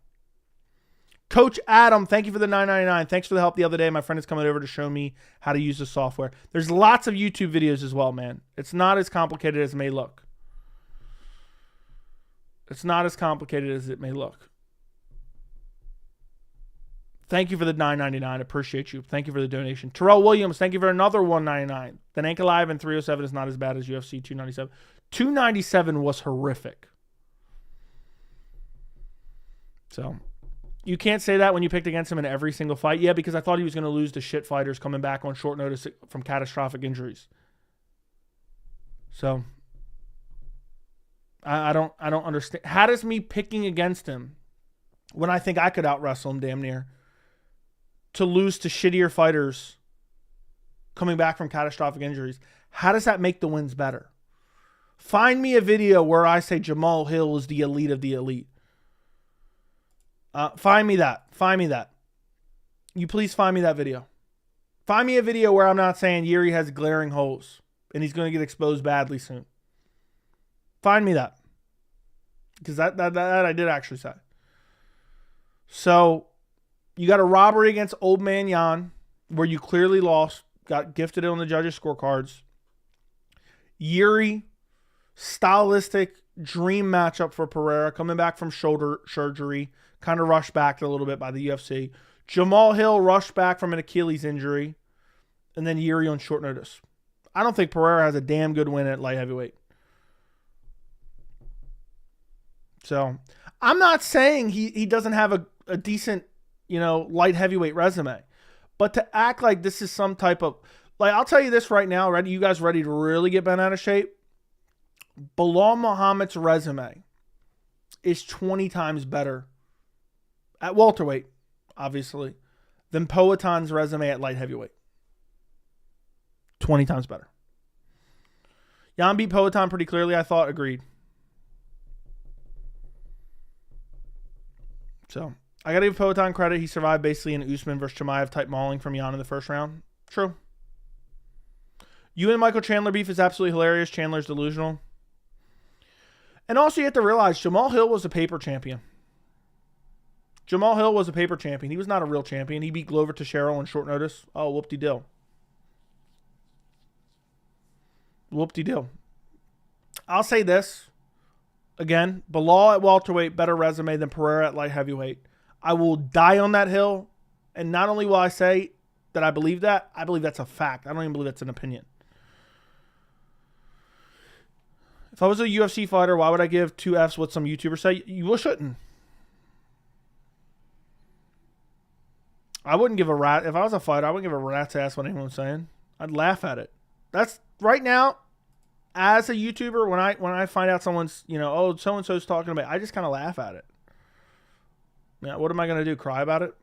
Coach Adam, thank you for the $9.99. Thanks for the help the other day. My friend is coming over to show me how to use the software. There's lots of YouTube videos as well, man. It's not as complicated as it may look. It's not as complicated as it may look. Thank you for the $9.99. Appreciate you. Thank you for the donation. Terrell Williams, thank you for another $1.99. The Nank Alive in 307 is not as bad as UFC 297. 297 was horrific. So, you can't say that when you picked against him in every single fight. Yeah, because I thought he was going to lose to shit fighters coming back on short notice from catastrophic injuries. So, I don't understand. How does me picking against him when I think I could out wrestle him damn near to lose to shittier fighters coming back from catastrophic injuries, how does that make the wins better? Find me a video where I say Jamal Hill is the elite of the elite. Find me that. You please find me that video. Find me a video where I'm not saying Yuri has glaring holes and he's going to get exposed badly soon. Find me that. Because that I did actually say. So, you got a robbery against Old Man Jan where you clearly lost. Got gifted it on the judges' scorecards. Yuri, stylistic dream matchup for Pereira. Coming back from shoulder surgery. Kind of rushed back a little bit by the UFC. Jamal Hill rushed back from an Achilles injury. And then Yuri on short notice. I don't think Pereira has a damn good win at light heavyweight. So, I'm not saying he doesn't have a decent, light heavyweight resume. But to act like this is some type of... Like, I'll tell you this right now. Ready? You guys ready to really get bent out of shape? Bilal Muhammad's resume is 20 times better at welterweight, obviously, than Poatan's resume at light heavyweight. 20 times better. Jan beat Poatan pretty clearly, I thought. Agreed. So, I got to give Poatan credit. He survived basically an Usman versus Chimaev type mauling from Jan in the first round. True. You and Michael Chandler beef is absolutely hilarious. Chandler's delusional. And also, you have to realize Jamal Hill was a paper champion. Jamal Hill was a paper champion. He was not a real champion. He beat Glover Teixeira on short notice. Oh, whoop-de-dill. Whoop-de-dill. I'll say this. Again, Bilal at welterweight, better resume than Pereira at light heavyweight. I will die on that hill. And not only will I say that I believe that, I believe that's a fact. I don't even believe that's an opinion. If I was a UFC fighter, why would I give 2 Fs what some YouTubers say? You shouldn't. I wouldn't give a rat. If I was a fighter, I wouldn't give a rat's ass what anyone's saying. I'd laugh at it. That's right now, as a YouTuber, when I find out someone's, oh, so-and-so's talking about it, I just kind of laugh at it. Yeah, what am I going to do? Cry about it?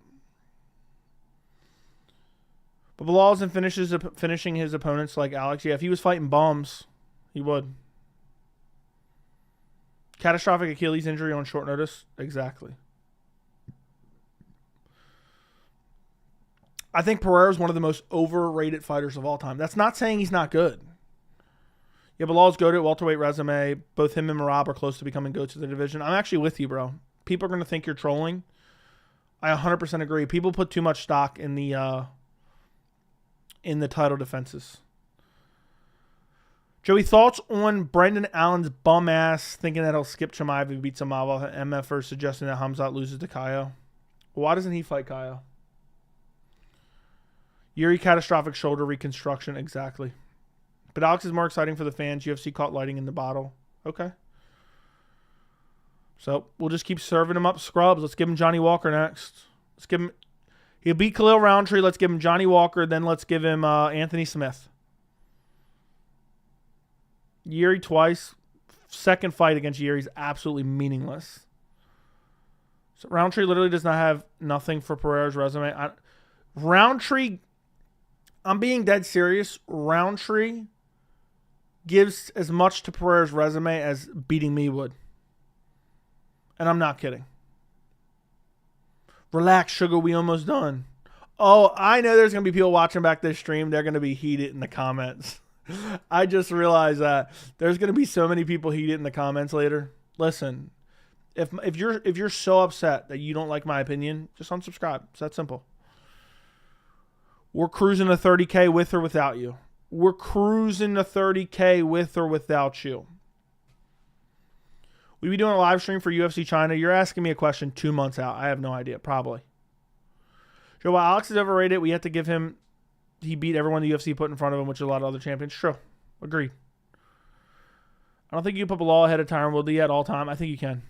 But Bilal isn't finishing his opponents like Alex. Yeah, if he was fighting bums, he would. Catastrophic Achilles injury on short notice? Exactly. I think Pereira is one of the most overrated fighters of all time. That's not saying he's not good. Yeah, Bilal's goated welterweight resume. Both him and Merab are close to becoming goats of the division. I'm actually with you, bro. People are going to think you're trolling. I 100% agree. People put too much stock in the title defenses. Joey, thoughts on Brendan Allen's bum ass thinking that he'll skip Chimaev if he beats Amava, and MF suggesting that Hamzat loses to Kaio? Why doesn't he fight Kaio? Yuri catastrophic shoulder reconstruction, exactly. But Alex is more exciting for the fans. UFC caught lighting in the bottle. Okay. So we'll just keep serving him up scrubs. Let's give him Johnny Walker next. Let's give him. He'll beat Khalil Rountree. Let's give him Johnny Walker. Then let's give him Anthony Smith. Yuri twice. Second fight against Yuri is absolutely meaningless. So Rountree literally does not have nothing for Pereira's resume. Rountree, I'm being dead serious. Rountree gives as much to Pereira's resume as beating me would. And I'm not kidding. Relax, sugar. We almost done. Oh, I know there's going to be people watching back this stream. They're going to be heated in the comments. I just realized that there's going to be so many people heated in the comments later. Listen, if you're so upset that you don't like my opinion, just unsubscribe. It's that simple. We're cruising to 30K with or without you. We're cruising to 30K with or without you. We be doing a live stream for UFC China. You're asking me a question 2 months out. I have no idea. Probably. Joe, while Alex is overrated, we have to give him. He beat everyone the UFC put in front of him, which is a lot of other champions. True. Agreed. I don't think you can put Bilal ahead of Tyron Woodley at all time. I think you can.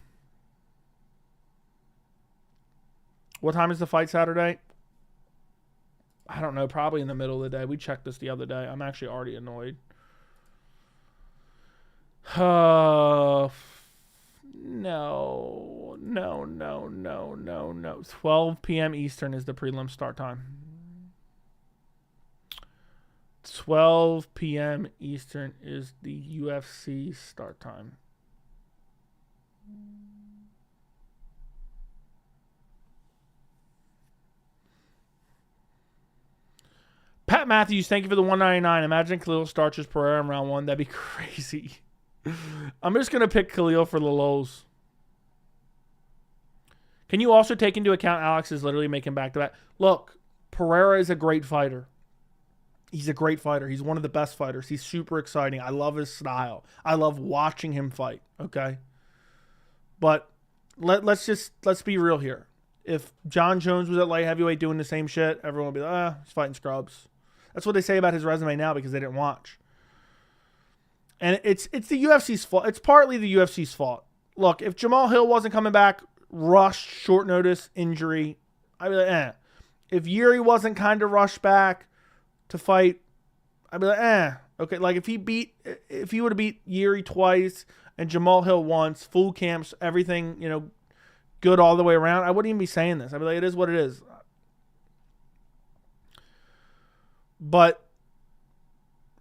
What time is the fight Saturday? I don't know. Probably in the middle of the day. We checked this the other day. I'm actually already annoyed. No. 12 p.m. Eastern is the prelim start time. 12 p.m. Eastern is the UFC start time. Pat Matthews, thank you for the $1.99. Imagine Khalil starches Pereira in round 1. That'd be crazy. I'm just going to pick Khalil for the lows. Can you also take into account Alex is literally making back-to-back? Look, Pereira is a great fighter. He's a great fighter. He's one of the best fighters. He's super exciting. I love his style. I love watching him fight, okay? But let's be real here. If John Jones was at light heavyweight doing the same shit, everyone would be like, he's fighting scrubs. That's what they say about his resume now because they didn't watch. And it's the UFC's fault. It's partly the UFC's fault. Look, if Jamal Hill wasn't coming back, rushed, short notice, injury, I'd be like, If Yuri wasn't kind of rushed back to fight, I'd be like, Okay, like if he would have beat Yuri twice and Jamal Hill once, full camps, everything, good all the way around, I wouldn't even be saying this. I'd be like, it is what it is. But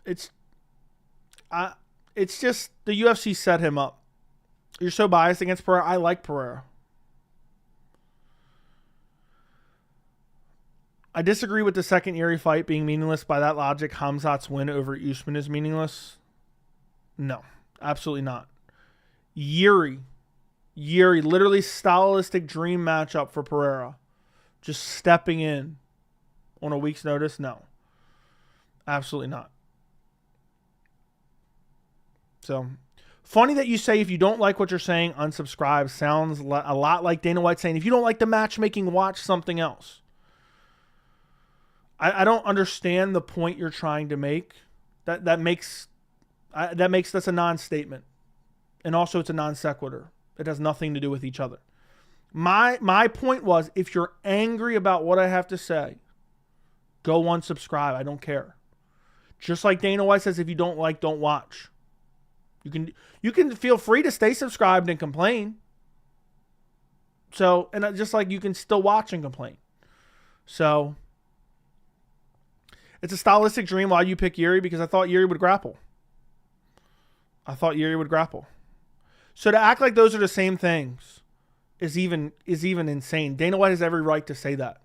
it's just the UFC set him up. You're so biased against Pereira. I like Pereira. I disagree with the second Yuri fight being meaningless. By that logic, Hamzat's win over Usman is meaningless. No, absolutely not. Yuri, literally stylistic dream matchup for Pereira. Just stepping in on a week's notice? No. Absolutely not. So, funny that you say if you don't like what you're saying, unsubscribe. Sounds a lot like Dana White saying, if you don't like the matchmaking, watch something else. I don't understand the point you're trying to make. That makes that's a non-statement. And also it's a non-sequitur. It has nothing to do with each other. My point was, if you're angry about what I have to say, go unsubscribe. I don't care. Just like Dana White says, if you don't like, don't watch. You can feel free to stay subscribed and complain. So, and just like you can still watch and complain. So, it's a stylistic dream why you pick Yuri, because I thought Yuri would grapple. So to act like those are the same things is even insane. Dana White has every right to say that.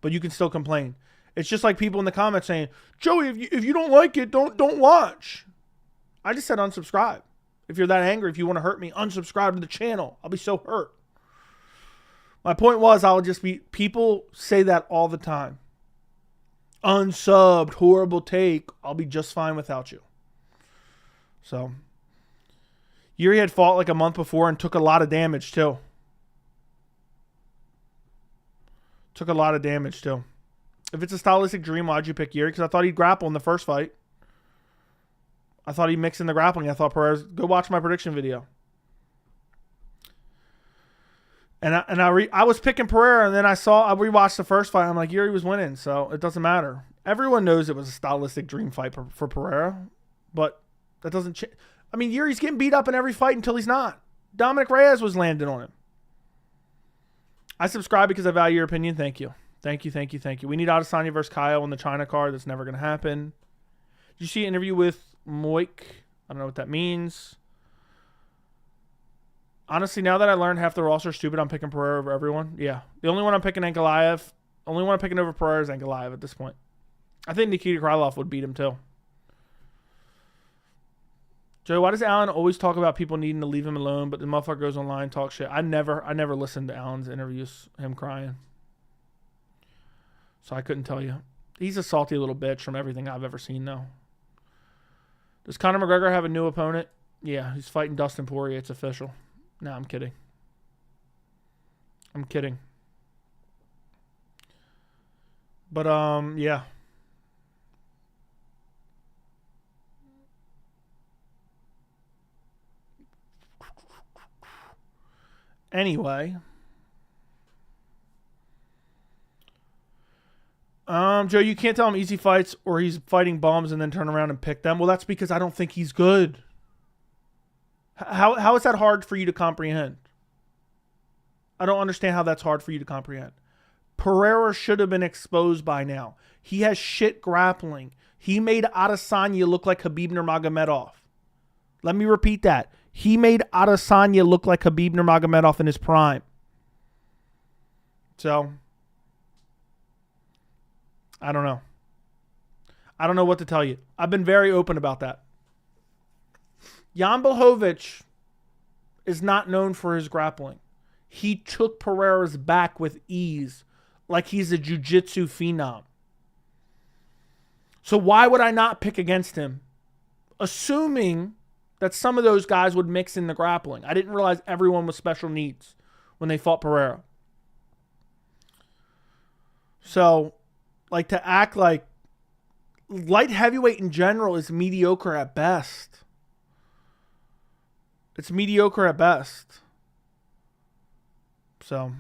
But you can still complain. It's just like people in the comments saying, Joey, if you don't like it, don't watch. I just said unsubscribe. If you're that angry, if you want to hurt me, unsubscribe to the channel. I'll be so hurt. My point was, people say that all the time. Unsubbed, horrible take. I'll be just fine without you. So, Yuri had fought like a month before and took a lot of damage too. Took a lot of damage too. If it's a stylistic dream, why'd you pick Yuri? Because I thought he'd grapple in the first fight. I thought he'd mix in the grappling. I thought Pereira. Go watch my prediction video. And I was picking Pereira, and then I rewatched the first fight. I'm like, Yuri was winning, so it doesn't matter. Everyone knows it was a stylistic dream fight for Pereira, but that doesn't change. I mean, Yuri's getting beat up in every fight until he's not. Dominic Reyes was landing on him. I subscribe because I value your opinion. Thank you. Thank you. We need Adesanya versus Kyle on the China card. That's never going to happen. Did you see an interview with Moik? I don't know what that means. Honestly, now that I learned half the roster is stupid, I'm picking Pereira over everyone. Yeah. The only one I'm picking Ankalaev. Only one I'm picking over Pereira is Ankalaev at this point. I think Nikita Krylov would beat him too. Joey, why does Alan always talk about people needing to leave him alone, but the motherfucker goes online and talks shit? I never listened to Alan's interviews, him crying. So I couldn't tell you. He's a salty little bitch from everything I've ever seen, though. Does Conor McGregor have a new opponent? Yeah, he's fighting Dustin Poirier. It's official. No, I'm kidding. But, yeah. Anyway. Joe, you can't tell him easy fights or he's fighting bombs and then turn around and pick them. Well, that's because I don't think he's good. How is that hard for you to comprehend? I don't understand how that's hard for you to comprehend. Pereira should have been exposed by now. He has shit grappling. He made Adesanya look like Khabib Nurmagomedov. Let me repeat that. He made Adesanya look like Khabib Nurmagomedov in his prime. So, I don't know. I don't know what to tell you. I've been very open about that. Jan Blachowicz is not known for his grappling. He took Pereira's back with ease, like he's a jiu-jitsu phenom. So why would I not pick against him? Assuming that some of those guys would mix in the grappling. I didn't realize everyone was special needs when they fought Pereira. So, like, to act like light heavyweight in general is mediocre at best. It's mediocre at best. So,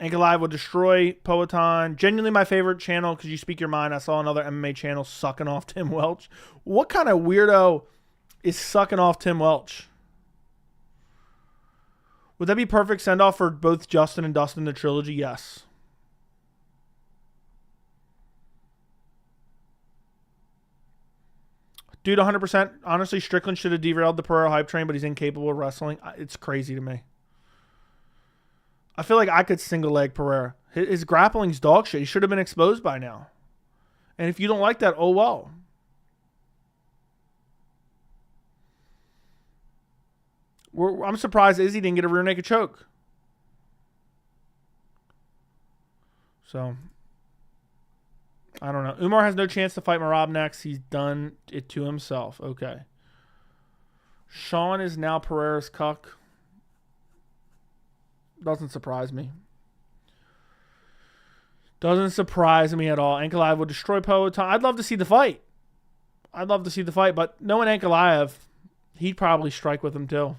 Ankalaev will destroy Poatan. Genuinely my favorite channel because you speak your mind. I saw another MMA channel sucking off Tim Welch. What kind of weirdo is sucking off Tim Welch? Would that be perfect send-off for both Justin and Dustin, the trilogy? Yes. Dude, 100%. Honestly, Strickland should have derailed the Pereira hype train, but he's incapable of wrestling. It's crazy to me. I feel like I could single leg Pereira. His grappling's dog shit. He should have been exposed by now. And if you don't like that, oh well. I'm surprised Izzy didn't get a rear naked choke. So, I don't know. Umar has no chance to fight Merab next. He's done it to himself. Okay. Sean is now Pereira's cuck. Doesn't surprise me. Doesn't surprise me at all. Ankalaev will destroy Poatan. I'd love to see the fight. But knowing Ankalaev, he'd probably strike with him too.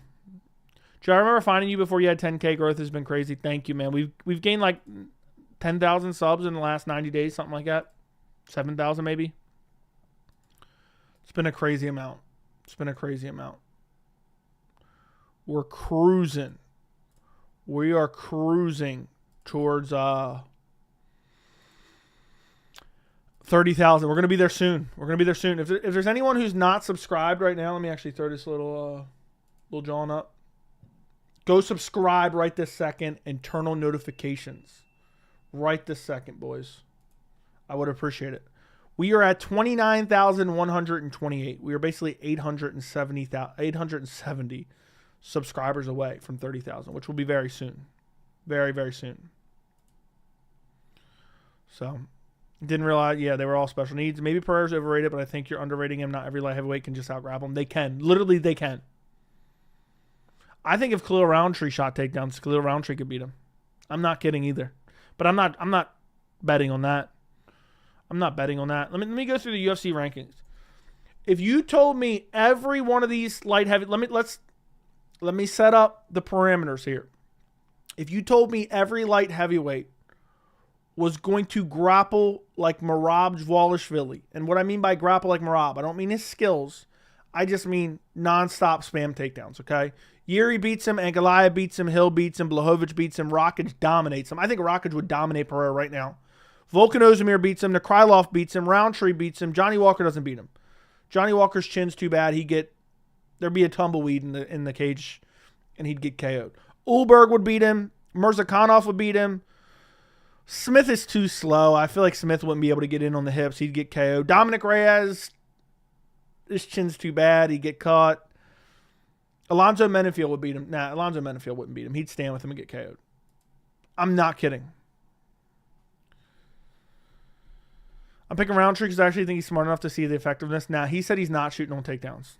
Joe, I remember finding you before you had 10K. Growth has been crazy. Thank you, man. We've gained like 10,000 subs in the last 90 days, something like that. 7,000 maybe. It's been a crazy amount. We're cruising. We are cruising towards 30,000. We're going to be there soon. If there's anyone who's not subscribed right now, let me actually throw this little John up. Go subscribe right this second and turn on notifications. Right this second, boys. I would appreciate it. We are at 29,128. We are basically 870 subscribers away from 30,000, which will be very soon. Very, very soon. So, didn't realize, yeah, they were all special needs. Maybe Pereira's overrated, but I think you're underrating him. Not every light heavyweight can just out-grapple him. They can. Literally, they can. I think if Khalil Rountree shot takedowns, Khalil Rountree could beat him. I'm not kidding either. But I'm not betting on that. I'm not betting on that. Let me go through the UFC rankings. If you told me every one of these light heavy, let me set up the parameters here. If you told me every light heavyweight was going to grapple like Merab Dvalishvili, and what I mean by grapple like Merab, I don't mean his skills. I just mean nonstop spam takedowns, okay? Yuri beats him, Ankalaev beats him, Hill beats him, Blachowicz beats him, Rakic dominates him. I think Rakic would dominate Pereira right now. Volkan Ozdemir beats him, Krylov beats him, Roundtree beats him, Johnny Walker doesn't beat him. Johnny Walker's chin's too bad. There'd be a tumbleweed in the cage, and he'd get KO'd. Ulberg would beat him, Mirzakhanov would beat him. Smith is too slow. I feel like Smith wouldn't be able to get in on the hips. He'd get KO'd. Dominic Reyes, his chin's too bad. He'd get caught. Alonzo Menifeld would beat him. Nah, Alonzo Menifeld wouldn't beat him. He'd stand with him and get KO'd. I'm not kidding. I'm picking Roundtree because I actually think he's smart enough to see the effectiveness. Nah, he said he's not shooting on takedowns.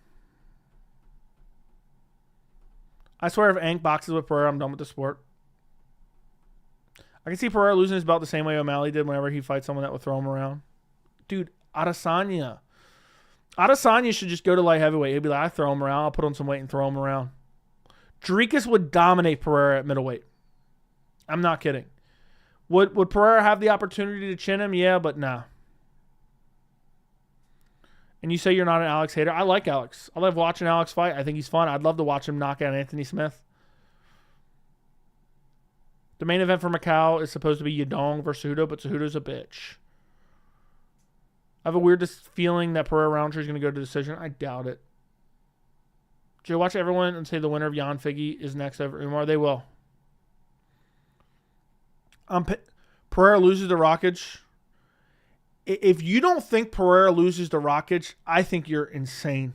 I swear if Ank boxes with Pereira, I'm done with the sport. I can see Pereira losing his belt the same way O'Malley did whenever he fights someone that would throw him around. Dude, Adesanya should just go to light heavyweight. He'd be like, I throw him around. I'll put on some weight and throw him around. Dricus would dominate Pereira at middleweight. I'm not kidding. Would Pereira have the opportunity to chin him? Yeah, but nah. And you say you're not an Alex hater. I like Alex. I love watching Alex fight. I think he's fun. I'd love to watch him knock out Anthony Smith. The main event for Macau is supposed to be Yadong versus Cejudo, but Cejudo's a bitch. I have a weird feeling that Pereira Roundtree is going to go to decision. I doubt it. Joe, watch everyone and say the winner of Jan Figge is next over Umar. They will. Pereira loses to Rakic. If you don't think Pereira loses to Rakic, I think you're insane.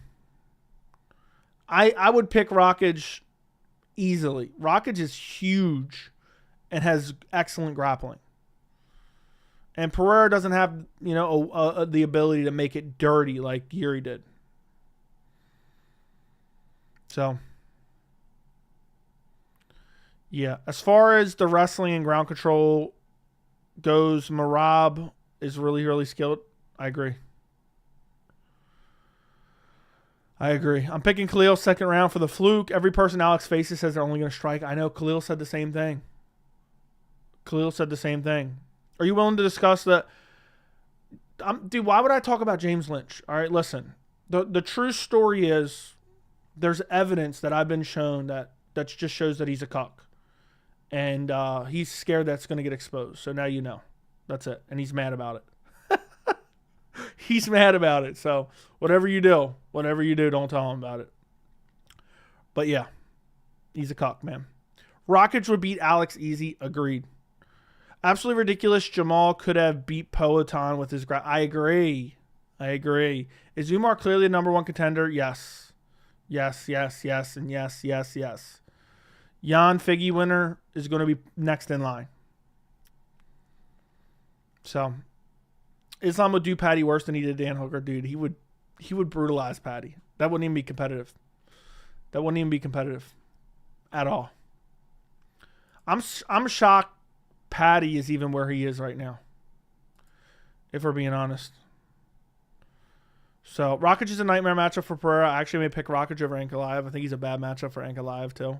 I would pick Rakic easily. Rakic is huge and has excellent grappling. And Pereira doesn't have, the ability to make it dirty like Yuri did. So, yeah. As far as the wrestling and ground control goes, Merab is really, really skilled. I agree. I'm picking Khalil second round for the fluke. Every person Alex faces says they're only going to strike. I know Khalil said the same thing. Are you willing to discuss that? Dude, why would I talk about James Lynch? All right, listen. The true story is there's evidence that I've been shown that just shows that he's a cuck. And he's scared that's going to get exposed. So now you know. That's it. And he's mad about it. He's mad about it. So whatever you do, don't tell him about it. But yeah, he's a cuck, man. Rakic would beat Alex easy. Agreed. Absolutely ridiculous. Jamal could have beat Poatan with his I agree. Is Umar clearly the number one contender? Yes. Yes, and yes. Jan Figge winner is going to be next in line. So, Islam would do Patty worse than he did Dan Hooker. Dude, he would brutalize Patty. That wouldn't even be competitive. At all. I'm shocked Patty is even where he is right now, if we're being honest. So, Rakic is a nightmare matchup for Pereira. I actually may pick Rakic over Ankalaev. I think he's a bad matchup for Ankalaev, too.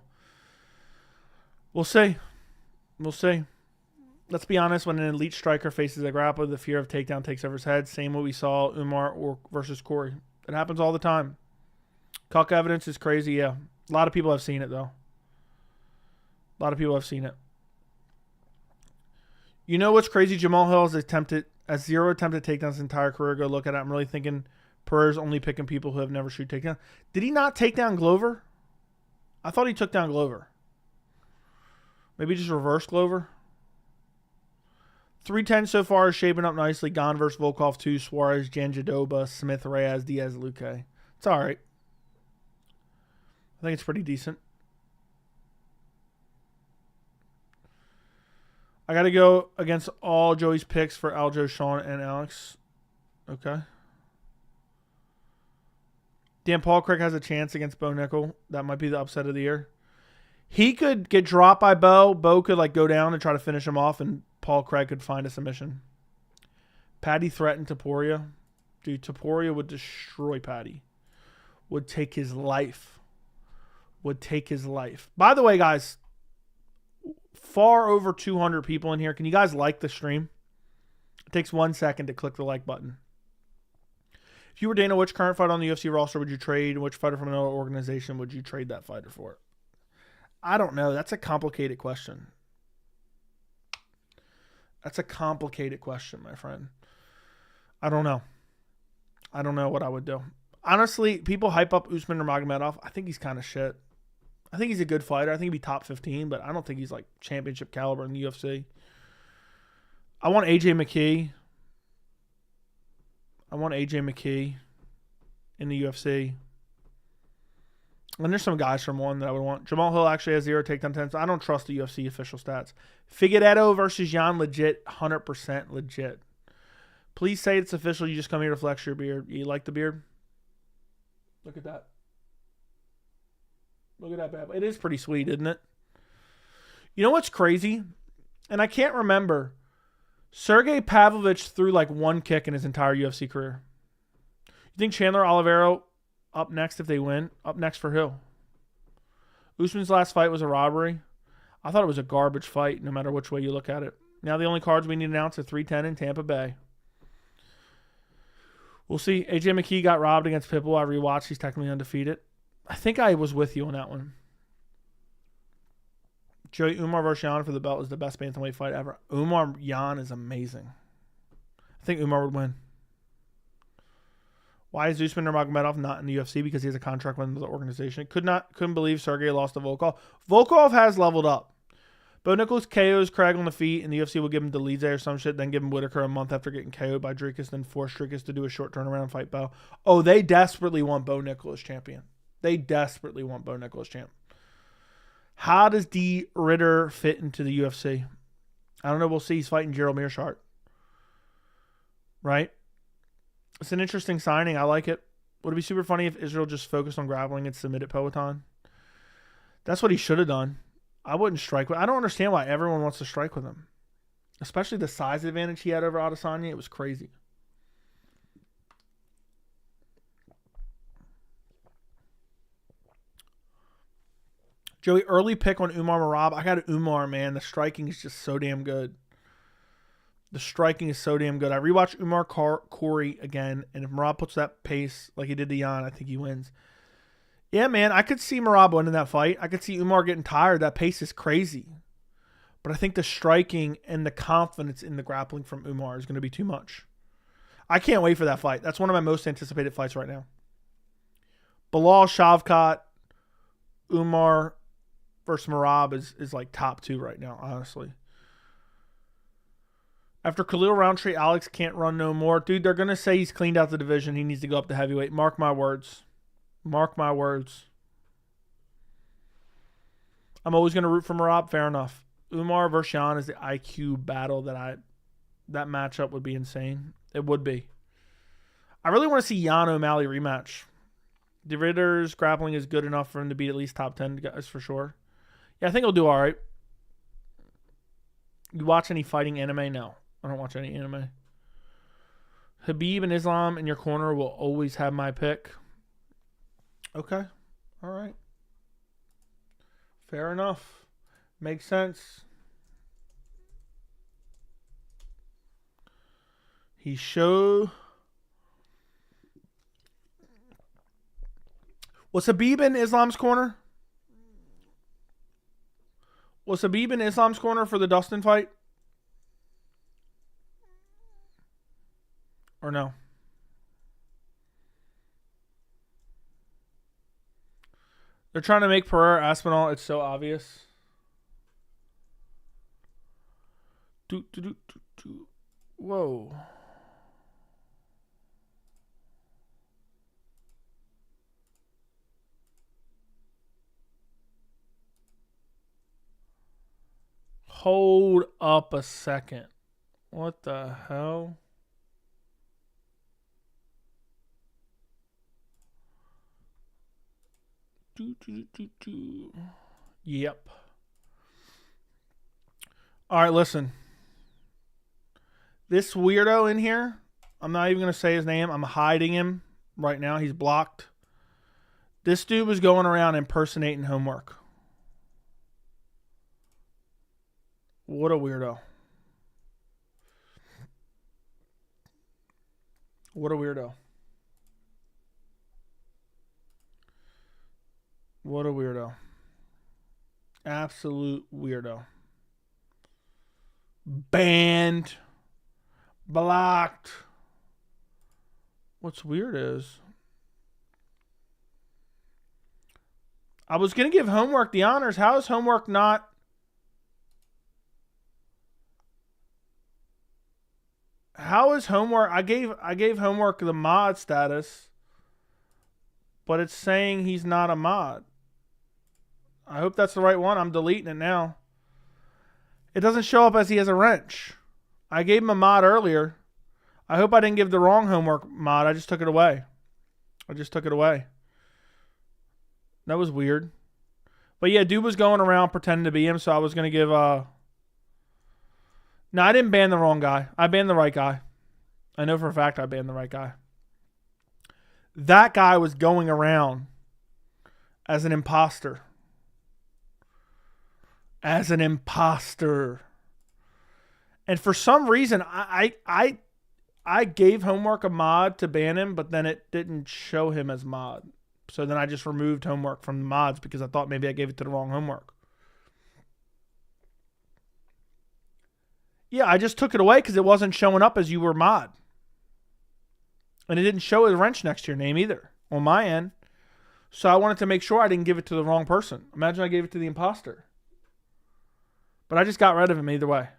We'll see. Let's be honest, when an elite striker faces a grappler, the fear of takedown takes over his head. Same what we saw Umar versus Corey. It happens all the time. Cuck evidence is crazy, yeah. A lot of people have seen it, though. You know what's crazy? Jamal Hill has 0 attempted takedowns his entire career. Go look at it. I'm really thinking Pereira's only picking people who have never shoot takedown. Did he not take down Glover? I thought he took down Glover. Maybe just reverse Glover. 310 so far is shaping up nicely. Gane versus Volkov 2, Suarez, Jandiroba, Smith, Reyes, Diaz, Luque. It's all right. I think it's pretty decent. I got to go against all Joey's picks for Aljo, Sean, and Alex. Okay. Dan Paul Craig has a chance against Bo Nickel. That might be the upset of the year. He could get dropped by Bo. Bo could like go down and try to finish him off, and Paul Craig could find a submission. Paddy threatened Topuria. Dude, Topuria would destroy Paddy. Would take his life. Would take his life. By the way, guys, far over 200 people in here. Can you guys like the stream? It takes 1 second to click the like button. If you were Dana, which current fighter on the UFC roster would you trade? And which fighter from another organization would you trade that fighter for? I don't know. That's a complicated question. That's a complicated question, my friend. I don't know. I don't know what I would do. Honestly, people hype up Usman Nurmagomedov. I think he's kind of shit. I think he's a good fighter. I think he'd be top 15, but I don't think he's like championship caliber in the UFC. I want AJ McKee. I want AJ McKee in the UFC. And there's some guys from one that I would want. Jamal Hill actually has 0 takedown attempts. I don't trust the UFC official stats. Figueiredo versus Jan, legit, 100% legit. Please say it's official. You just come here to flex your beard. You like the beard? Look at that. Look at that bad boy. It is pretty sweet, isn't it? You know what's crazy? And I can't remember. Sergey Pavlovich threw like one kick in his entire UFC career. You think Chandler Oliveira up next if they win? Up next for who? Usman's last fight was a robbery. I thought it was a garbage fight no matter which way you look at it. Now the only cards we need to announce are 310 in Tampa Bay. We'll see. AJ McKee got robbed against Pitbull. I rewatched. He's technically undefeated. I think I was with you on that one. Joey Umar versus Jan for the belt is the best bantamweight fight ever. Umar Jan is amazing. I think Umar would win. Why is Usman Nurmagomedov not in the UFC? Because he has a contract with another organization. Couldn't believe Sergey lost to Volkov. Volkov has leveled up. Bo Nichols KOs Craig on the feet, and the UFC will give him Delize or some shit, then give him Whitaker a month after getting KO'd by Dricus, then force Dricus to do a short turnaround and fight Bo. Oh, they desperately want Bo Nichols champion. They desperately want Bo Nichols champ. How does D. Ritter fit into the UFC? I don't know. We'll see. He's fighting Gerald Meerschaert. Right? It's an interesting signing. I like it. Would it be super funny if Israel just focused on grappling and submitted Poatan? That's what he should have done. I wouldn't strike with. I don't understand why everyone wants to strike with him. Especially the size advantage he had over Adesanya. It was crazy. Joey, early pick on Umar Merab. I got Umar, man. The striking is just so damn good. The striking is so damn good. I rewatched Umar Corey again, and if Merab puts that pace like he did to Jan, I think he wins. Yeah, man, I could see Merab winning that fight. I could see Umar getting tired. That pace is crazy. But I think the striking and the confidence in the grappling from Umar is going to be too much. I can't wait for that fight. That's one of my most anticipated fights right now. Bilal Shavkat, Umar versus Merab is like top 2 right now, honestly. After Khalil Rountree, Alex can't run no more. Dude, they're going to say he's cleaned out the division. He needs to go up to heavyweight. Mark my words. Mark my words. I'm always going to root for Merab. Fair enough. Umar versus Jan is the IQ battle that matchup would be insane. It would be. I really want to see Sean O'Malley rematch. De Ritter's grappling is good enough for him to be at least top 10 guys for sure. Yeah, I think he'll do all right. You watch any fighting anime? No. I don't watch any anime. Habib and Islam in your corner will always have my pick. Okay. All right. Fair enough. Makes sense. He showed... Was Habib in Islam's corner? Was Habib in Islam's corner for the Dustin fight? Or no? They're trying to make Pereira Aspinall. It's so obvious. Whoa. Hold up a second. What the hell? Yep. All right, listen. This weirdo in here, I'm not even going to say his name. I'm hiding him right now. He's blocked. This dude was going around impersonating Homework. What a weirdo. What a weirdo. What a weirdo. Absolute weirdo. Banned. Blocked. What's weird is I was going to give Homework the honors. How is Homework not? How is Homework? I gave Homework the mod status, but it's saying he's not a mod. I hope that's the right one. I'm deleting it now. It doesn't show up as he has a wrench. I gave him a mod earlier. I hope I didn't give the wrong Homework mod. I just took it away. That was weird. But yeah, dude was going around pretending to be him, so I was going to give... No, I didn't ban the wrong guy. I banned the right guy. I know for a fact I banned the right guy. That guy was going around as an imposter. And for some reason, I gave Homework a mod to ban him, but then it didn't show him as mod. So then I just removed Homework from the mods because I thought maybe I gave it to the wrong Homework. Yeah, I just took it away because it wasn't showing up as you were mod. And it didn't show a wrench next to your name either on my end. So I wanted to make sure I didn't give it to the wrong person. Imagine I gave it to the imposter. But I just got rid of him either way.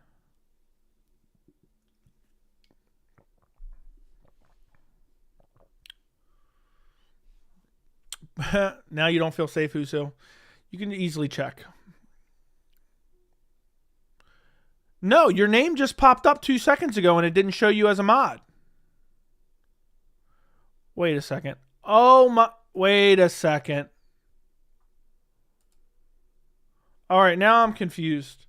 Now you don't feel safe, Uso. You can easily check. No, your name just popped up 2 seconds ago and it didn't show you as a mod. Wait a second. Oh my, wait a second. All right, now I'm confused.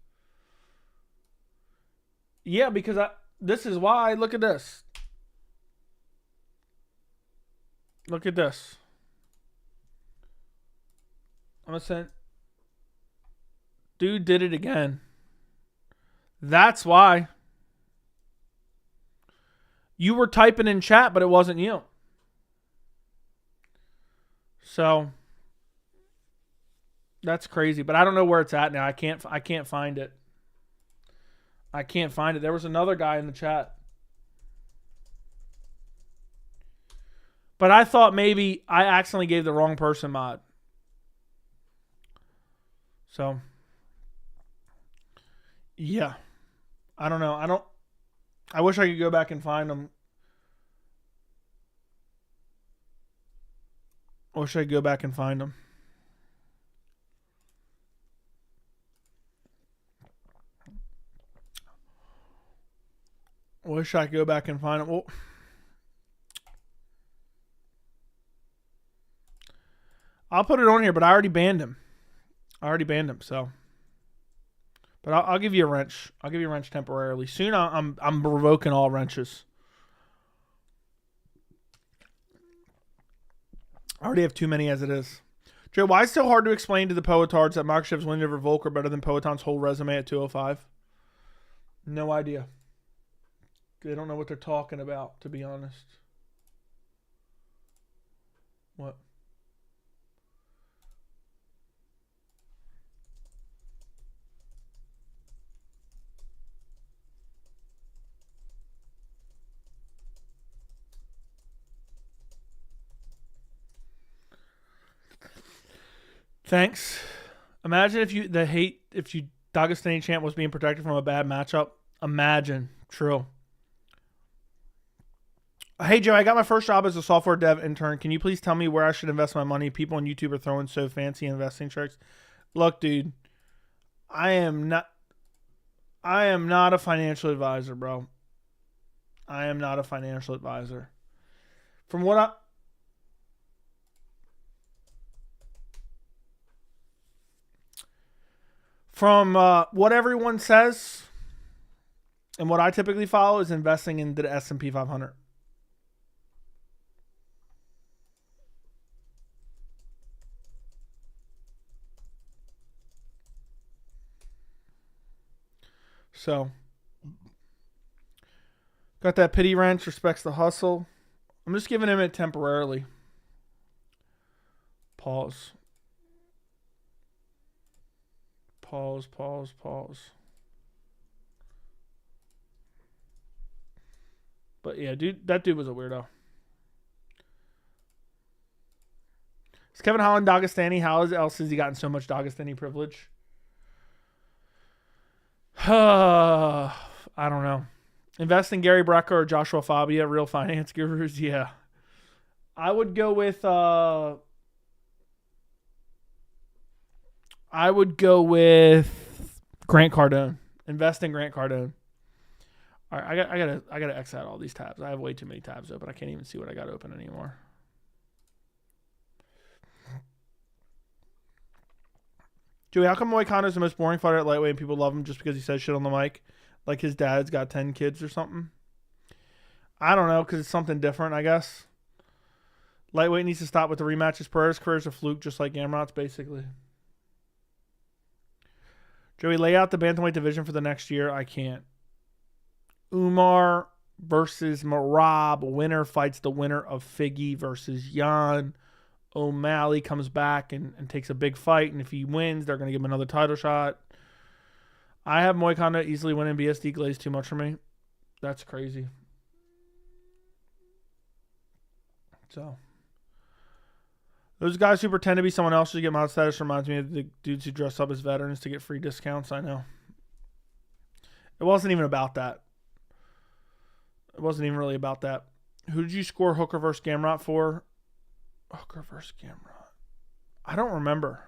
Yeah, because this is why. Look at this. Look at this. I'm going to send. Dude did it again. That's why. You were typing in chat, but it wasn't you. So that's crazy, but I don't know where it's at now. I can't find it. I can't find it. There was another guy in the chat. But I thought maybe I accidentally gave the wrong person mod. So yeah. I don't know. I wish I could go back and find them. Wish I could go back and find them. Wish I could go back and find them. Well, I'll put it on here, but I already banned him. So. But I'll give you a wrench. I'll give you a wrench temporarily. Soon I'm revoking all wrenches. I already have too many as it is. Joe, why is it so hard to explain to the Poetards that Makhachev's win over Volk are better than Poetan's whole resume at 205? No idea. They don't know what they're talking about, to be honest. What? Thanks. Imagine if you Dagestani champ was being protected from a bad matchup. Imagine True. Hey, Joe, I got my first job as a software dev intern. Can you please tell me where I should invest my money? People on YouTube are throwing so fancy investing tricks. Look, dude, I am not a financial advisor, bro. I am not a financial advisor. From what everyone says and what I typically follow is investing into the S&P 500. So, got that pity wrench, respects the hustle. I'm just giving him it temporarily. Pause. But yeah, dude, that dude was a weirdo. Is Kevin Holland Dagestani? How else has he gotten so much Dagestani privilege? I don't know. Invest in Gary Brecka or Joshua Fabia, real finance gurus. Yeah. I would go with Grant Cardone. Invest in Grant Cardone. All right, I gotta X out all these tabs. I have way too many tabs open. I can't even see what I got open anymore. Joey, how come Moicano is the most boring fighter at lightweight and people love him just because he says shit on the mic? Like his dad's got 10 kids or something? I don't know, because it's something different, I guess. Lightweight needs to stop with the rematches. Pereira's career is a fluke, just like Gamrot's, basically. Joey, lay out the bantamweight division for the next year. I can't. Umar versus Merab. Winner fights the winner of Figgy versus Jan. O'Malley comes back and takes a big fight, and if he wins, they're going to give him another title shot. I have Moicano easily winning. BSD Glaze too much for me. That's crazy. So, those guys who pretend to be someone else to get mod status reminds me of the dudes who dress up as veterans to get free discounts. I know. It wasn't even about that. It wasn't even really about that. Who did you score Hooker versus Gamrot for? Hooker versus Gamrot. I don't remember.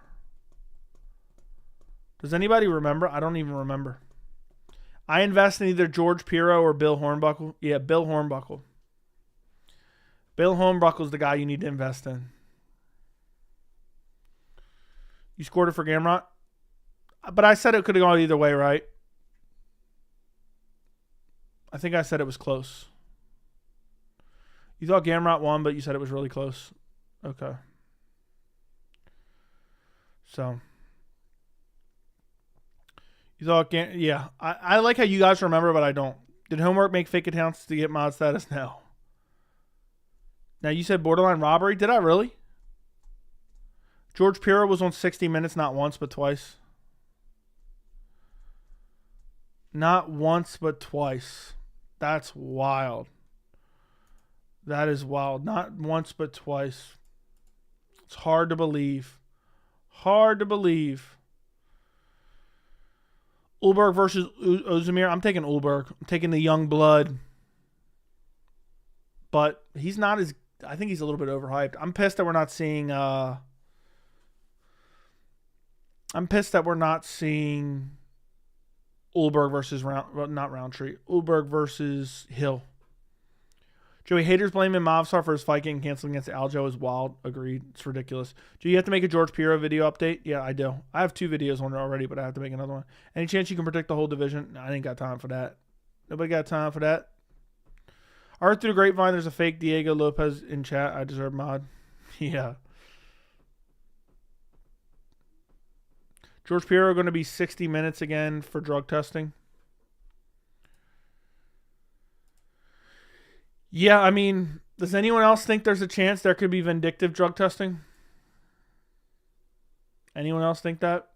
Does anybody remember? I don't even remember. I invest in either George Piro or Bill Hornbuckle. Yeah, Bill Hornbuckle. Bill Hornbuckle's the guy you need to invest in. You scored it for Gamrot? But I said it could have gone either way, right? I think I said it was close. You thought Gamrot won, but you said it was really close. Okay. So. You thought, yeah. I like how you guys remember, but I don't. Did Homework make fake accounts to get mod status? No. Now, you said borderline robbery. Did I really? George Piro was on 60 Minutes not once, but twice. Not once, but twice. That's wild. That is wild. Not once, but twice. It's hard to believe. Hard to believe. Ulberg versus Ozdemir. I'm taking Ulberg. I'm taking the young blood. But he's not as... I think he's a little bit overhyped. I'm pissed that we're not seeing... Ulberg versus Rountree. Ulberg versus Hill. Joey, haters blaming Movsar for his fight getting canceled against Aljo is wild. Agreed. It's ridiculous. Do you have to make a George Piro video update? Yeah, I do. I have 2 videos on it already, but I have to make another one. Any chance you can predict the whole division? No, I ain't got time for that. Nobody got time for that. I heard through the grapevine there's a fake Diego Lopez in chat. I deserve mod. Yeah. George Piro going to be 60 minutes again for drug testing. Yeah, I mean, does anyone else think there's a chance there could be vindictive drug testing? Anyone else think that?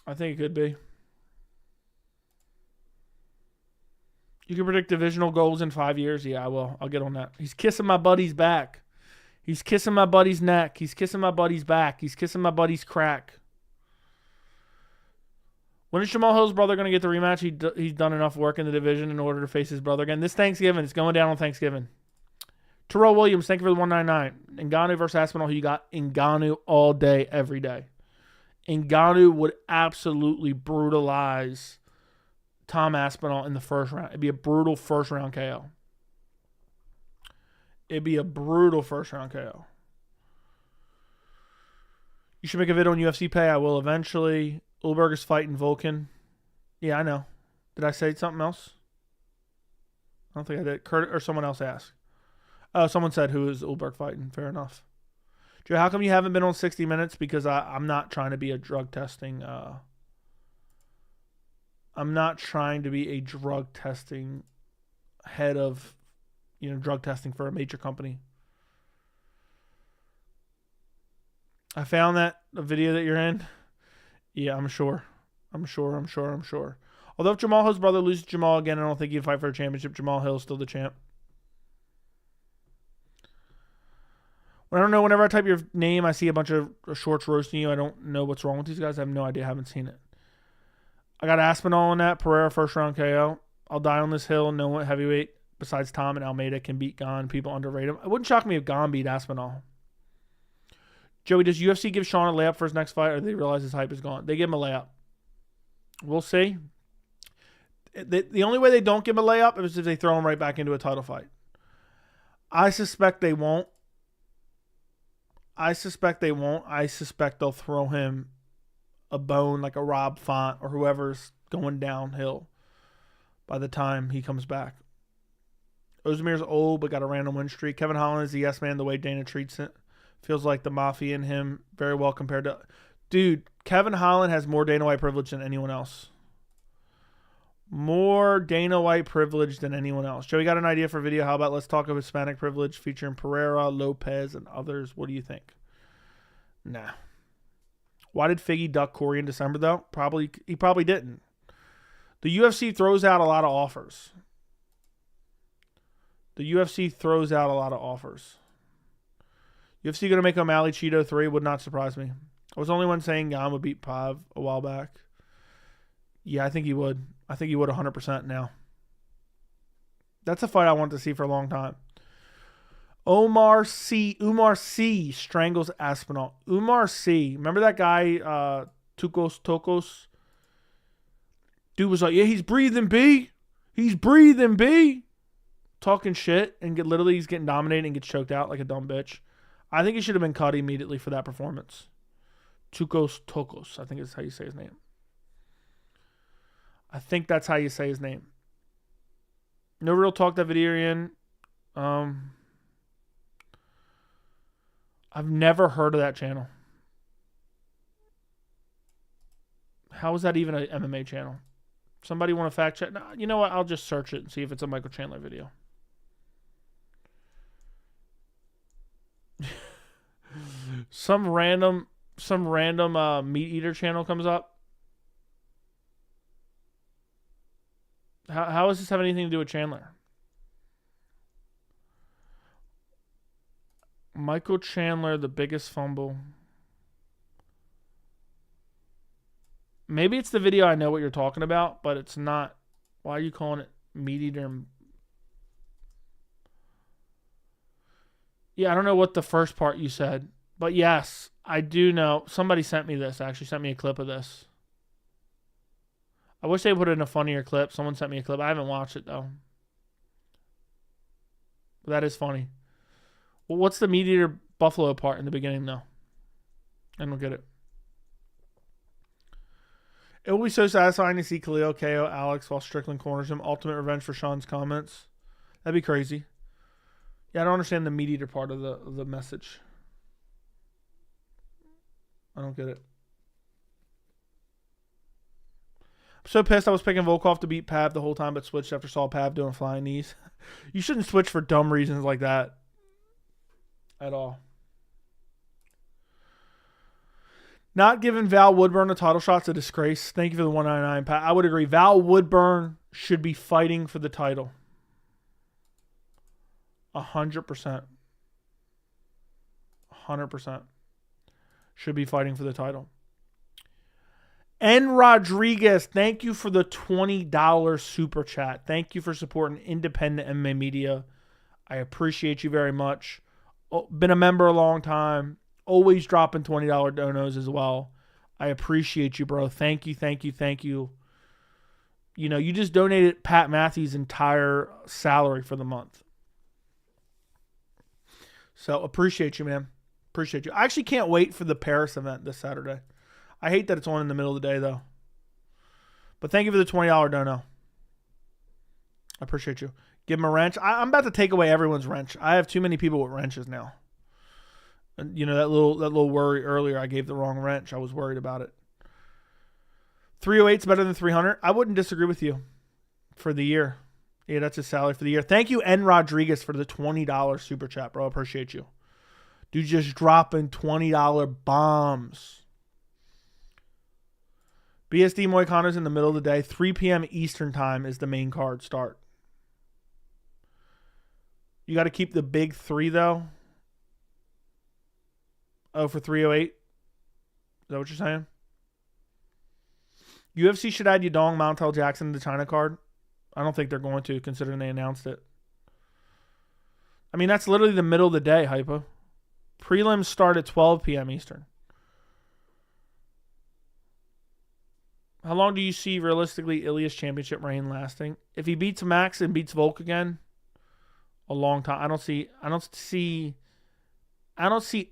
I think it could be. You can predict divisional goals in 5 years? Yeah, I will. I'll get on that. He's kissing my buddy's back. He's kissing my buddy's neck. He's kissing my buddy's back. He's kissing my buddy's crack. When is Jamal Hill's brother going to get the rematch? He's done enough work in the division in order to face his brother again. This Thanksgiving. It's going down on Thanksgiving. Terrell Williams, thank you for the 199. Ngannou versus Aspinall. You got Ngannou all day, every day. Ngannou would absolutely brutalize Tom Aspinall in the first round. It'd be a brutal first round KO. It'd be a brutal first round KO. You should make a video on UFC pay. I will eventually. Ulberg is fighting Vulcan. Yeah, I know. Did I say something else? I don't think I did. Kurt or someone else asked. Oh, someone said who is Ulberg fighting. Fair enough. Joe, how come you haven't been on 60 Minutes? Because I'm not trying to be a drug testing. I'm not trying to be a drug testing head of, drug testing for a major company. I found that the video that you're in. Yeah, I'm sure. Although if Jamal Hill's brother loses Jamal again, I don't think he'd fight for a championship. Jamal Hill's still the champ. I don't know. Whenever I type your name, I see a bunch of shorts roasting you. I don't know what's wrong with these guys. I have no idea. I haven't seen it. I got Aspinall on that. Pereira first round KO. I'll die on this hill. No one heavyweight besides Tom and Almeida can beat Gon. People underrate him. It wouldn't shock me if Gon beat Aspinall. Joey, does UFC give Sean a layup for his next fight, or do they realize his hype is gone? They give him a layup. We'll see. The only way they don't give him a layup is if they throw him right back into a title fight. I suspect they won't. I suspect they'll throw him a bone like a Rob Font or whoever's going downhill by the time he comes back. Ozmir's old but got a random win streak. Kevin Holland is the yes man the way Dana treats it. Feels like the mafia in him very well compared to... Dude, Kevin Holland has more Dana White privilege than anyone else. More Dana White privilege than anyone else. Joey got an idea for a video. How about let's talk of Hispanic privilege featuring Pereira, Lopez, and others. What do you think? Nah. Why did Figgy duck Corey in December, though? He probably didn't. The UFC throws out a lot of offers. UFC going to make O'Malley Cheeto 3 would not surprise me. I was the only one saying Gon would beat Pav a while back. Yeah, I think he would. I think he would 100% now. That's a fight I want to see for a long time. Umar C strangles Aspinall. Umar C. Remember that guy, Tokos? Dude was like, yeah, he's breathing B. Talking shit, and he's getting dominated and gets choked out like a dumb bitch. I think he should have been cut immediately for that performance. Tokos, I think is how you say his name. I think that's how you say his name. No Real Talk, that video you're in. I've never heard of that channel. How is that even an MMA channel? Somebody want to fact check? No, you know what? I'll just search it and see if it's a Michael Chandler video. Some random meat eater channel comes up. How does this have anything to do with Chandler? Michael Chandler, the biggest fumble. Maybe it's the video I know what you're talking about, but it's not. Why are you calling it meat eater? Yeah, I don't know what the first part you said. But yes, I do know. Somebody sent me this. Actually sent me a clip of this. I wish they put it in a funnier clip. Someone sent me a clip. I haven't watched it, though. But that is funny. Well, what's the meat eater buffalo part in the beginning, though? I don't get it. It will be so satisfying to see Khalil KO Alex while Strickland corners him. Ultimate revenge for Sean's comments. That'd be crazy. Yeah, I don't understand the meat eater part of the message. I don't get it. I'm so pissed I was picking Volkov to beat Pav the whole time, but switched after saw Pav doing flying knees. You shouldn't switch for dumb reasons like that. At all. Not giving Val Woodburn a title shot's a disgrace. Thank you for the 199, Pat. I would agree. Val Woodburn should be fighting for the title. 100%. 100%. Should be fighting for the title. N. Rodriguez, thank you for the $20 super chat. Thank you for supporting independent MMA media. I appreciate you very much. Been a member a long time. Always dropping $20 donos as well. I appreciate you, bro. Thank you, thank you, thank you. You know, you just donated Pat Matthews' entire salary for the month. So, appreciate you, man. Appreciate you. I actually can't wait for the Paris event this Saturday. I hate that it's on in the middle of the day, though. But thank you for the $20 dono. I appreciate you. Give him a wrench. I'm about to take away everyone's wrench. I have too many people with wrenches now. And you know, that little worry earlier, I gave the wrong wrench. I was worried about it. 308 is better than 300. I wouldn't disagree with you for the year. Yeah, that's his salary for the year. Thank you, N. Rodriguez, for the $20 super chat, bro. I appreciate you. Dude, just dropping $20 bombs. BSD Moicano's in the middle of the day. 3 p.m. Eastern time is the main card start. You got to keep the big three, though. Oh, for 308? Is that what you're saying? UFC should add Yadong Montel Jackson to the China card. I don't think they're going to, considering they announced it. I mean, that's literally the middle of the day, Hypo. Prelims start at 12 p.m. Eastern. How long do you see realistically Ilya's championship reign lasting? If he beats Max and beats Volk again, a long time. I don't see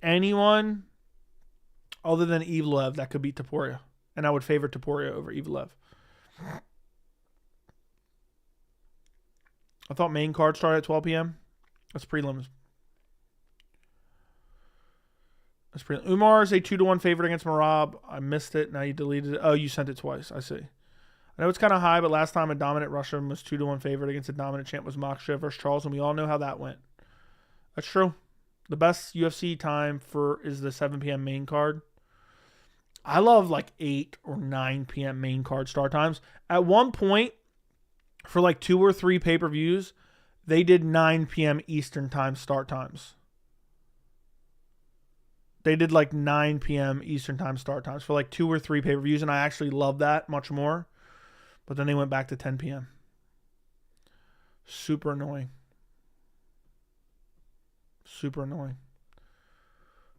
anyone other than Evlev that could beat Topuria. And I would favor Topuria over Evlev. I thought main card started at 12 p.m. That's prelims. Umar is a 2-1 favorite against Merab. I missed it. Now you deleted it. Oh, you sent it twice. I see. I know it's kind of high, but last time a dominant Russian was 2-1 favorite against a dominant champ was Moksha versus Charles, and we all know how that went. That's true. The best UFC time is the 7 p.m. main card. I love like 8 or 9 p.m. main card start times. At one point, for like 2 or 3 pay-per-views, they did 9 p.m. Eastern time start times. They did like 9 p.m. Eastern time start times for like 2 or 3 pay-per-views, and I actually love that much more. But then they went back to 10 p.m. Super annoying. Super annoying.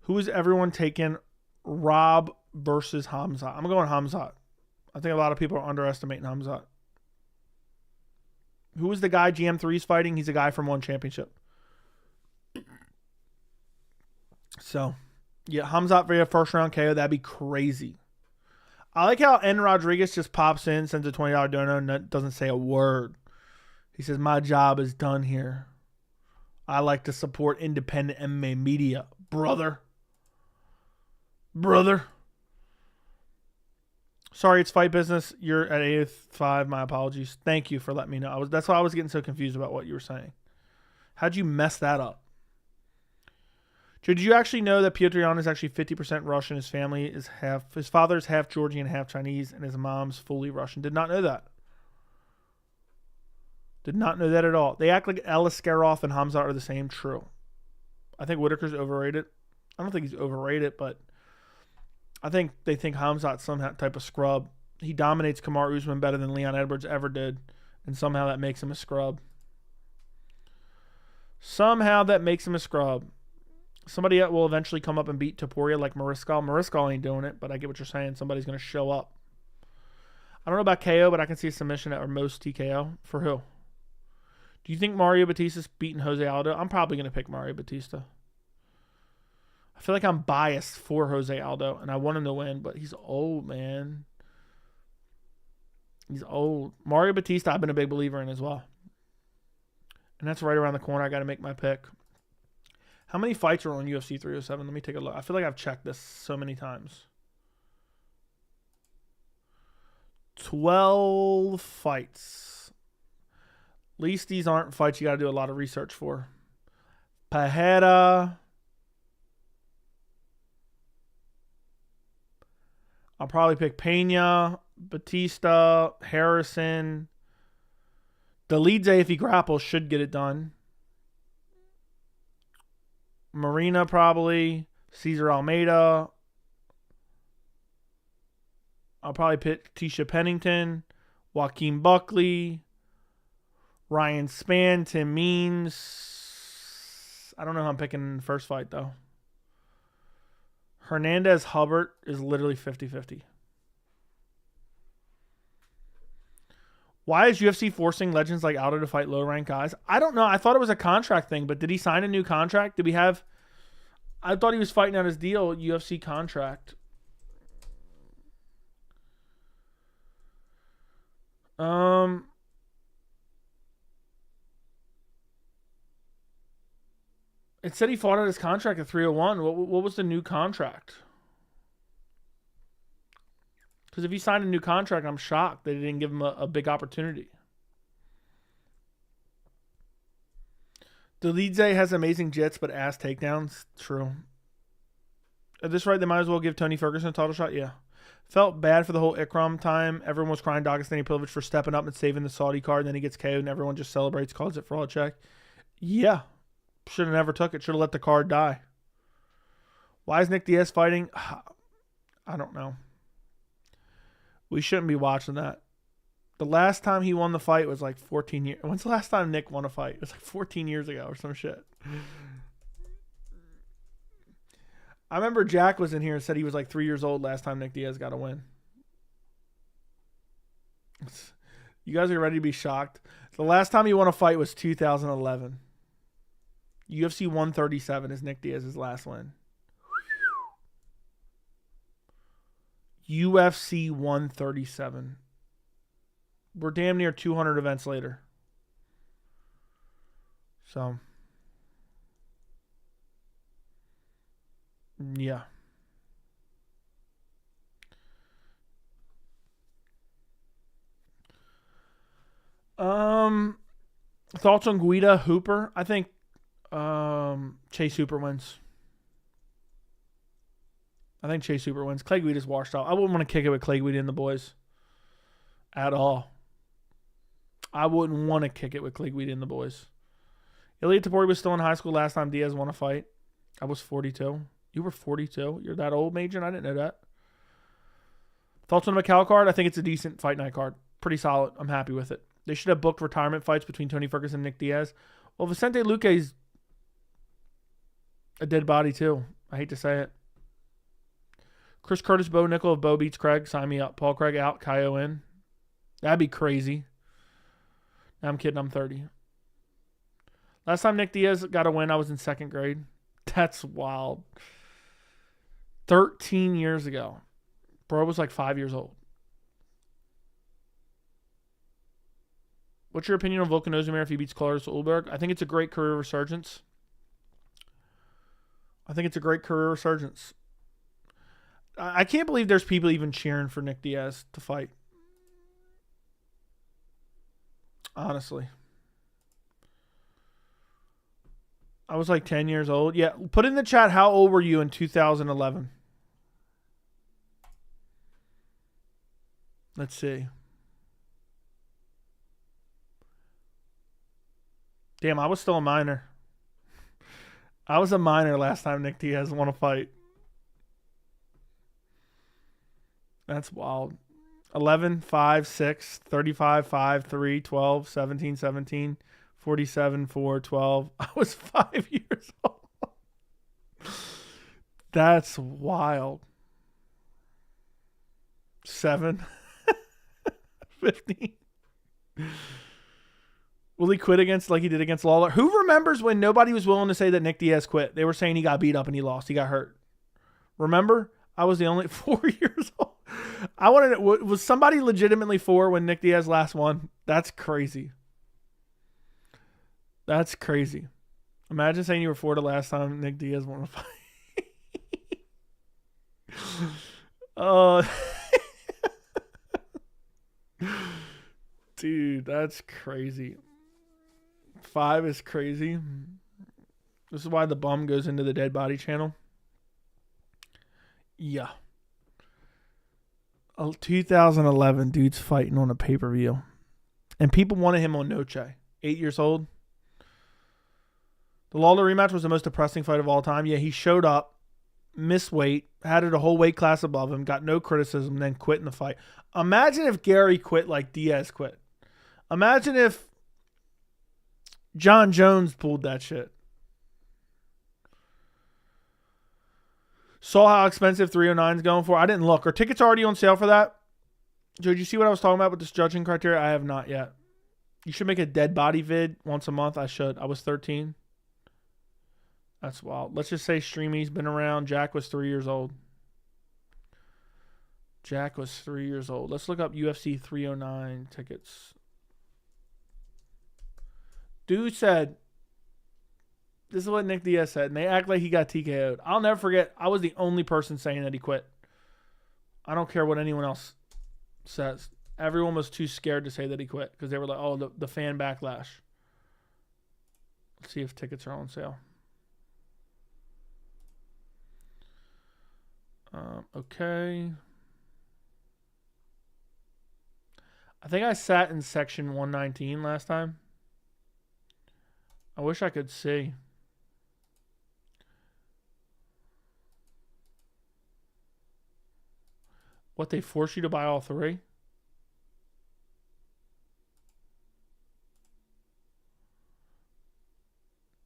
Who is everyone taking? Rob versus Hamzat. I'm going Hamzat. I think a lot of people are underestimating Hamzat. Who is the guy GM3 is fighting? He's a guy from one championship. So, yeah, Hamzat via first round KO. That'd be crazy. I like how N. Rodriguez just pops in, sends a $20 dono, and doesn't say a word. He says, my job is done here. I like to support independent MMA media. Brother. Sorry, it's fight business. You're at 8:05. My apologies. Thank you for letting me know. That's why I was getting so confused about what you were saying. How'd you mess that up? Did you actually know that Piotr Jan is actually 50% Russian? His family is his father is half Georgian, half Chinese, and his mom's fully Russian. Did not know that. Did not know that at all. They act like Aliskerov and Hamzat are the same. True. I think Whitaker's overrated. I don't think he's overrated, but I think they think Hamzat's some type of scrub. He dominates Kamaru Usman better than Leon Edwards ever did, and somehow that makes him a scrub. Somebody will eventually come up and beat Topuria like Mariscal. Mariscal ain't doing it, but I get what you're saying. Somebody's going to show up. I don't know about KO, but I can see a submission at most TKO. For who? Do you think Mario Batista's beating Jose Aldo? I'm probably going to pick Mario Batista. I feel like I'm biased for Jose Aldo, and I want him to win, but he's old, man. He's old. Mario Batista, I've been a big believer in as well. And that's right around the corner. I got to make my pick. How many fights are on UFC 307? Let me take a look. I feel like I've checked this so many times. 12 fights. At least these aren't fights you got to do a lot of research for. Pereira. I'll probably pick Pena, Batista, Harrison. Delidze, if he grapples, should get it done. Marina probably. Cesar Almeida. I'll probably pick Tisha Pennington, Joaquin Buckley, Ryan Spann, Tim Means. I don't know who I'm picking in the first fight, though. Hernandez Hubbard is literally 50-50. Why is UFC forcing legends like Aldo to fight low-ranked guys? I don't know. I thought it was a contract thing, but did he sign a new contract? Did we have... I thought he was fighting out his deal, UFC contract. It said he fought out his contract at 301. What was the new contract? Because if he signed a new contract, I'm shocked they didn't give him a big opportunity. Dolidze has amazing jits, but ass takedowns. True. At this rate, they might as well give Tony Ferguson a title shot. Yeah. Felt bad for the whole Ikram time. Everyone was crying Dagestani Privilege for stepping up and saving the Saudi card. And then he gets KO'd and everyone just celebrates, calls it fraud check. Yeah. Should have never took it. Should have let the card die. Why is Nick Diaz fighting? I don't know. We shouldn't be watching that. The last time he won the fight was like 14 years. When's the last time Nick won a fight? It was like 14 years ago or some shit. I remember Jack was in here and said he was like 3 years old last time Nick Diaz got a win. You guys are ready to be shocked. The last time he won a fight was 2011. UFC 137 is Nick Diaz's last win. UFC 137. We're damn near 200 events later. So, yeah. Thoughts on Guida Hooper? I think Chase Hooper wins. I think Chase Hooper wins. Clay Guida's washed out. I wouldn't want to kick it with Clay Guida and the boys at all. I wouldn't want to kick it with Clay Guida and the boys. Elliot Tapori was still in high school last time Diaz won a fight. I was 42. You were 42? You're that old, Major? I didn't know that. Thoughts on the Macau card? I think it's a decent fight night card. Pretty solid. I'm happy with it. They should have booked retirement fights between Tony Ferguson and Nick Diaz. Well, Vicente Luque's a dead body, too. I hate to say it. Chris Curtis, Bo Nickel, if Bo beats Craig, sign me up. Paul Craig out, Kyo in. That'd be crazy. No, I'm kidding, I'm 30. Last time Nick Diaz got a win, I was in second grade. That's wild. 13 years ago. Bro was like 5 years old. What's your opinion on Volkan Ozdemir if he beats Claudius Ulberg? I think it's a great career resurgence. I can't believe there's people even cheering for Nick Diaz to fight. Honestly. I was like 10 years old. Yeah, put in the chat, how old were you in 2011? Let's see. Damn, I was still a minor. I was a minor last time Nick Diaz won a fight. That's wild. 11, 5, 6, 35, 5, 3, 12, 17, 17, 47, 4, 12. I was 5 years old. That's wild. 7, 15. Will he quit against like he did against Lawler? Who remembers when nobody was willing to say that Nick Diaz quit? They were saying he got beat up and he lost. He got hurt. Remember? I was the only 4 years old. I wanted it. Was somebody legitimately 4 when Nick Diaz last won? That's crazy. That's crazy. Imagine saying you were 4 the last time Nick Diaz won a fight. Dude, that's crazy. 5 is crazy. This is why the bum goes into the dead body channel. Yeah. 2011, dude's fighting on a pay-per-view. And people wanted him on Noche. 8 years old. The Lawler rematch was the most depressing fight of all time. Yeah, he showed up, missed weight, had it a whole weight class above him, got no criticism, then quit in the fight. Imagine if Gary quit like Diaz quit. Imagine if John Jones pulled that shit. Saw how expensive 309 is going for. I didn't look. Are tickets already on sale for that? Joe, did you see what I was talking about with this judging criteria? I have not yet. You should make a dead body vid once a month. I should. I was 13. That's wild. Let's just say Streamy's been around. Jack was 3 years old. Jack was 3 years old. Let's look up UFC 309 tickets. Dude said, this is what Nick Diaz said, and they act like he got TKO'd. I'll never forget, I was the only person saying that he quit. I don't care what anyone else says. Everyone was too scared to say that he quit because they were like, oh, the fan backlash. Let's see if tickets are on sale. Okay. I think I sat in section 119 last time. I wish I could see. What, they force you to buy all three?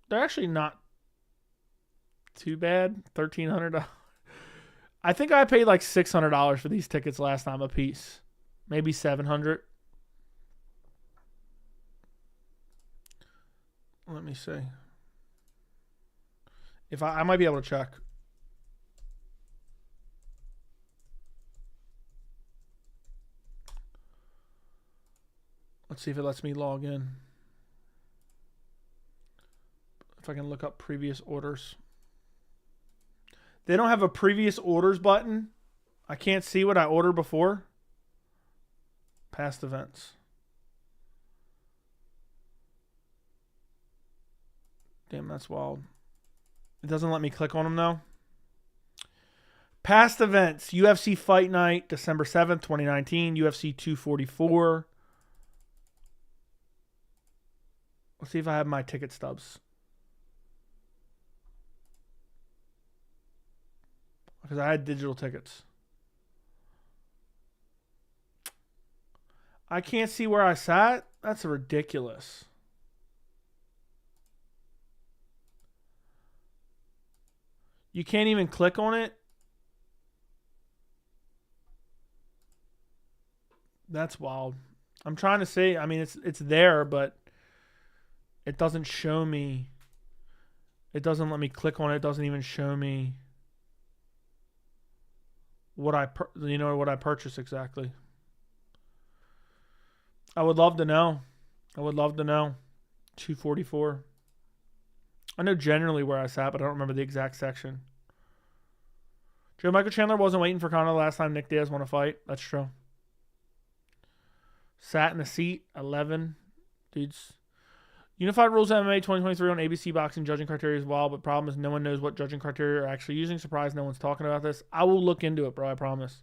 They're actually not too bad. $1,300. I think I paid like $600 for these tickets last time a piece. Maybe $700. Let me see. If I might be able to check. Let's see if it lets me log in. If I can look up previous orders. They don't have a previous orders button. I can't see what I ordered before. Past events. Damn, that's wild. It doesn't let me click on them though. Past events. UFC Fight Night, December 7th, 2019. UFC 244. Let's see if I have my ticket stubs. Because I had digital tickets. I can't see where I sat. That's ridiculous. You can't even click on it. That's wild. I'm trying to see. I mean, it's there, but it doesn't show me. It doesn't let me click on it. It doesn't even show me what I purchased exactly. I would love to know. 244. I know generally where I sat, but I don't remember the exact section. Joe, Michael Chandler wasn't waiting for Conor the last time Nick Diaz won a fight. That's true. Sat in a seat. 11 dudes. Unified Rules MMA 2023 on ABC Boxing judging criteria as well, but problem is no one knows what judging criteria are actually using. Surprised no one's talking about this. I will look into it, bro. I promise.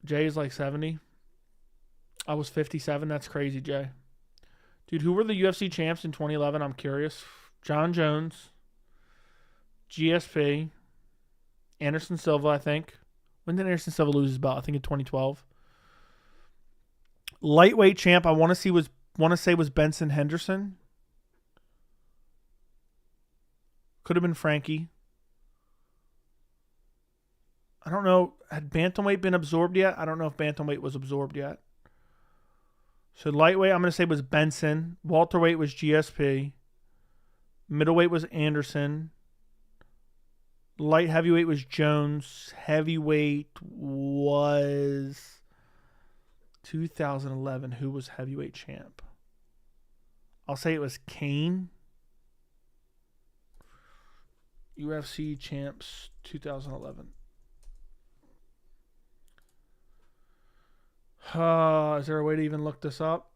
Jay is like 70. I was 57. That's crazy, Jay. Dude, who were the UFC champs in 2011? I'm curious. John Jones. GSP. Anderson Silva, I think. When did Anderson Silva lose his belt? I think in 2012. Lightweight champ, I want to say was Benson Henderson. Could have been Frankie. I don't know. Had bantamweight been absorbed yet? I don't know if bantamweight was absorbed yet. So lightweight, I'm going to say was Benson. Welterweight was GSP. Middleweight was Anderson. Light heavyweight was Jones. Heavyweight was 2011. Who was heavyweight champ? I'll say it was Kane. UFC champs 2011. Is there a way to even look this up?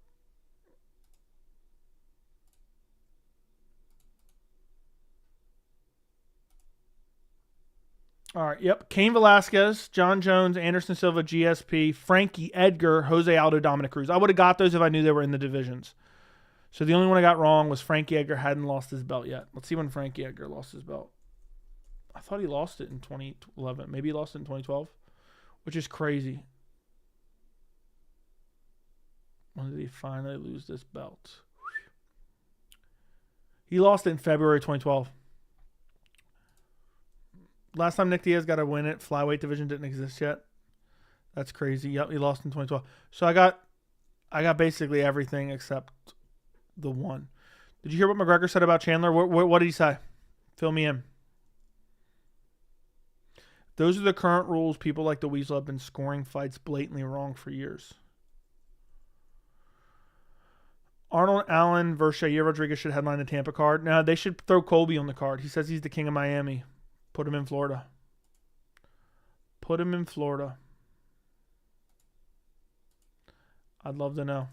All right, yep. Cain Velasquez, John Jones, Anderson Silva, GSP, Frankie Edgar, Jose Aldo, Dominic Cruz. I would have got those if I knew they were in the divisions. So the only one I got wrong was Frankie Edgar hadn't lost his belt yet. Let's see when Frankie Edgar lost his belt. I thought he lost it in 2011. Maybe he lost it in 2012, which is crazy. When did he finally lose this belt? He lost it in February 2012. Last time Nick Diaz got to win it, flyweight division didn't exist yet. That's crazy. Yep, he lost in 2012. So I got basically everything except the one. Did you hear what McGregor said about Chandler? What did he say? Fill me in. Those are the current rules. People like the Weasel have been scoring fights blatantly wrong for years. Arnold Allen versus Yair Rodriguez should headline the Tampa card. Now, they should throw Colby on the card. He says he's the king of Miami. Put him in Florida. Put him in Florida. I'd love to know.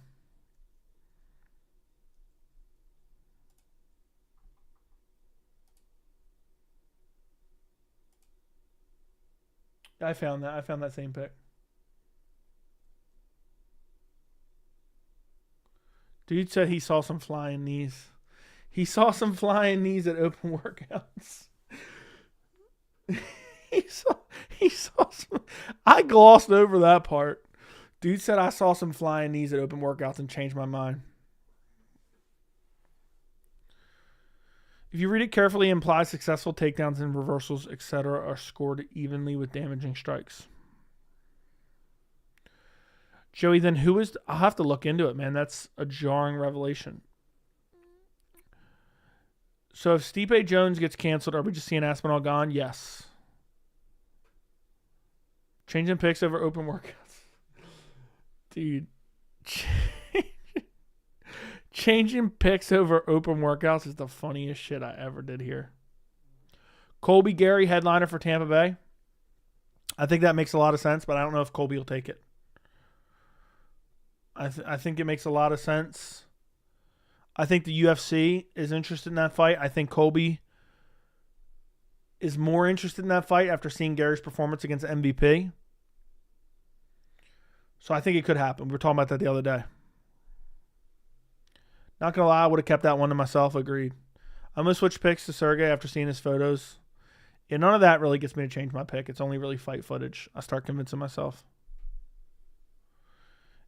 I found that. I found that same pick. Dude said he saw some flying knees. He saw some flying knees at open workouts. he saw some. I glossed over that part. Dude said I saw some flying knees at open workouts and changed my mind. If you read it carefully, it implies successful takedowns and reversals, etc., are scored evenly with damaging strikes. Joey, then who is... I'll have to look into it, man. That's a jarring revelation. So if Stipe Jones gets canceled, are we just seeing Aspinall gone? Yes. Changing picks over open workouts. Dude. Changing picks over open workouts is the funniest shit I ever did here. Colby Gary, headliner for Tampa Bay. I think that makes a lot of sense, but I don't know if Colby will take it. I think it makes a lot of sense. I think the UFC is interested in that fight. I think Colby is more interested in that fight after seeing Gary's performance against MVP. So I think it could happen. We were talking about that the other day. Not going to lie, I would have kept that one to myself. Agreed. I'm going to switch picks to Sergey after seeing his photos. Yeah, none of that really gets me to change my pick. It's only really fight footage. I start convincing myself.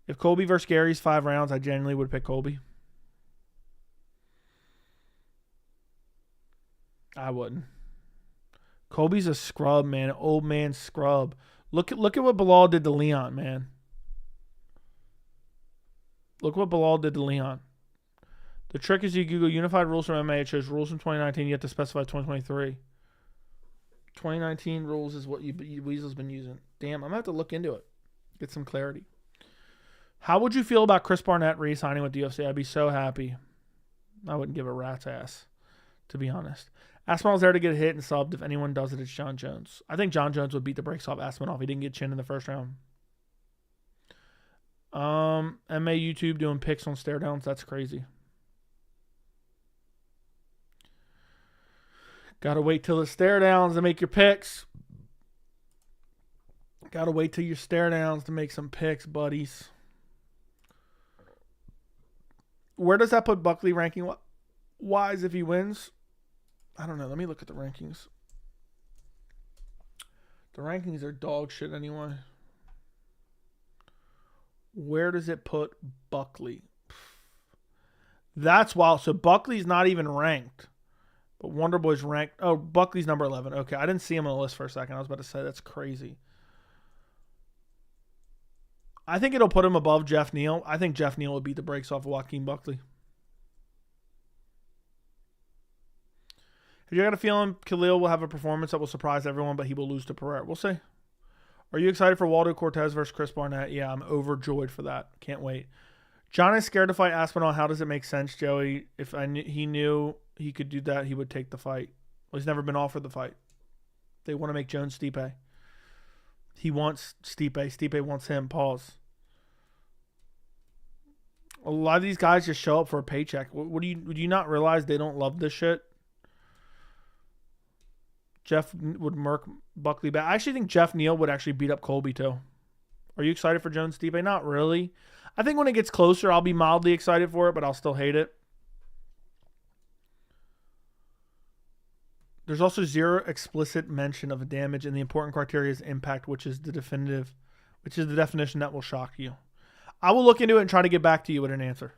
If Colby versus Gary's 5 rounds, I genuinely would pick Colby. I wouldn't. Colby's a scrub, man. An old man scrub. Look at what Bilal did to Leon, man. Look what Bilal did to Leon. The trick is you Google unified rules from MMA. It shows rules from 2019. You have to specify 2023. 2019 rules is what Weasel's been using. Damn, I'm going to have to look into it. Get some clarity. How would you feel about Chris Barnett re-signing with the UFC? I'd be so happy. I wouldn't give a rat's ass, to be honest. Aspinall's there to get hit and subbed. If anyone does it, it's John Jones. I think John Jones would beat the brakes off Aspinall if he didn't get chin in the first round. MA YouTube doing picks on stare downs. That's crazy. Gotta wait till the stare downs to make your picks. Gotta wait till your stare downs to make some picks, buddies. Where does that put Buckley ranking wise if he wins? I don't know. Let me look at the rankings. The rankings are dog shit anyway. Where does it put Buckley? That's wild. So Buckley's not even ranked. But Wonderboy's ranked. Oh, Buckley's number 11. Okay, I didn't see him on the list for a second. I was about to say, that's crazy. I think it'll put him above Jeff Neal. I think Jeff Neal will beat the brakes off of Joaquin Buckley. Have you got a feeling Khalil will have a performance that will surprise everyone, but he will lose to Pereira? We'll see. Are you excited for Waldo Cortez versus Chris Barnett? Yeah, I'm overjoyed for that. Can't wait. John is scared to fight Aspinall. How does it make sense, Joey? If he knew he could do that, he would take the fight. Well, he's never been offered the fight. They want to make Jones Stipe. He wants Stipe. Stipe wants him. Pause. A lot of these guys just show up for a paycheck. Do you not realize they don't love this shit? Jeff would murk Buckley back. I actually think Jeff Neal would actually beat up Colby too. Are you excited for Jones Stipe? Not really. I think when it gets closer, I'll be mildly excited for it, but I'll still hate it. There's also zero explicit mention of a damage, and the important criteria is impact, which is the definition that will shock you. I will look into it and try to get back to you with an answer.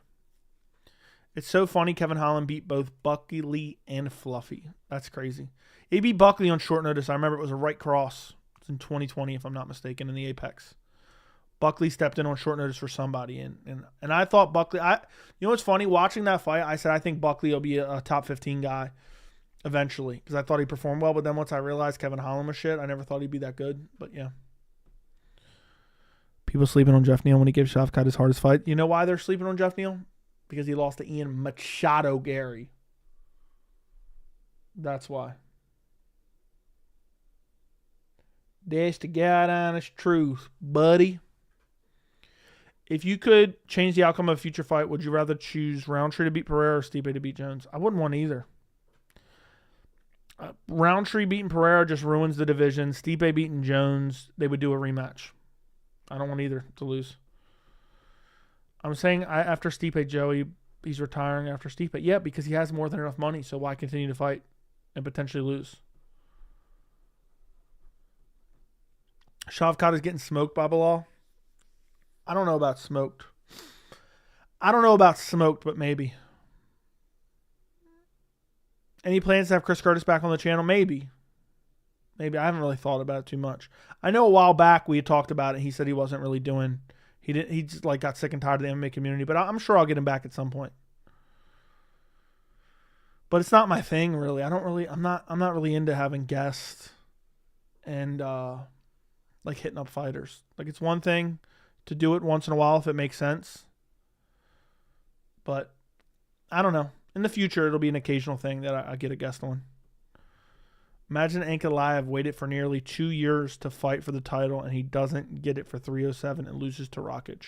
It's so funny Kevin Holland beat both Buckley and Fluffy. That's crazy. He beat Buckley on short notice. I remember it was a right cross. It's in 2020, if I'm not mistaken, in the Apex. Buckley stepped in on short notice for somebody, and I thought Buckley. You know what's funny? Watching that fight, I said I think Buckley will be a top 15 guy eventually because I thought he performed well. But then once I realized Kevin Holland was shit, I never thought he'd be that good. But yeah, people sleeping on Jeff Neal when he gives Shavkat his hardest fight. You know why they're sleeping on Jeff Neal? Because he lost to Ian Machado Gary. That's why. That's the God honest truth, buddy. If you could change the outcome of a future fight, would you rather choose Rountree to beat Pereira or Stipe to beat Jones? I wouldn't want either. Rountree beating Pereira just ruins the division. Stipe beating Jones, they would do a rematch. I don't want either to lose. I'm saying after Stipe, Joey, he's retiring after Stipe. Yeah, because he has more than enough money, so why continue to fight and potentially lose? Shavkat is getting smoked by Bilal. I don't know about smoked. But maybe. Any plans to have Chris Curtis back on the channel? Maybe. I haven't really thought about it too much. I know a while back we had talked about it. He said he wasn't really doing. He just like got sick and tired of the MMA community. But I'm sure I'll get him back at some point. But it's not my thing really. I'm not really into having guests and like hitting up fighters. Like it's one thing to do it once in a while if it makes sense. But I don't know. In the future, it'll be an occasional thing that I get a guest on. Imagine Ankalaev waited for nearly 2 years to fight for the title, and he doesn't get it for 307 and loses to Rakic.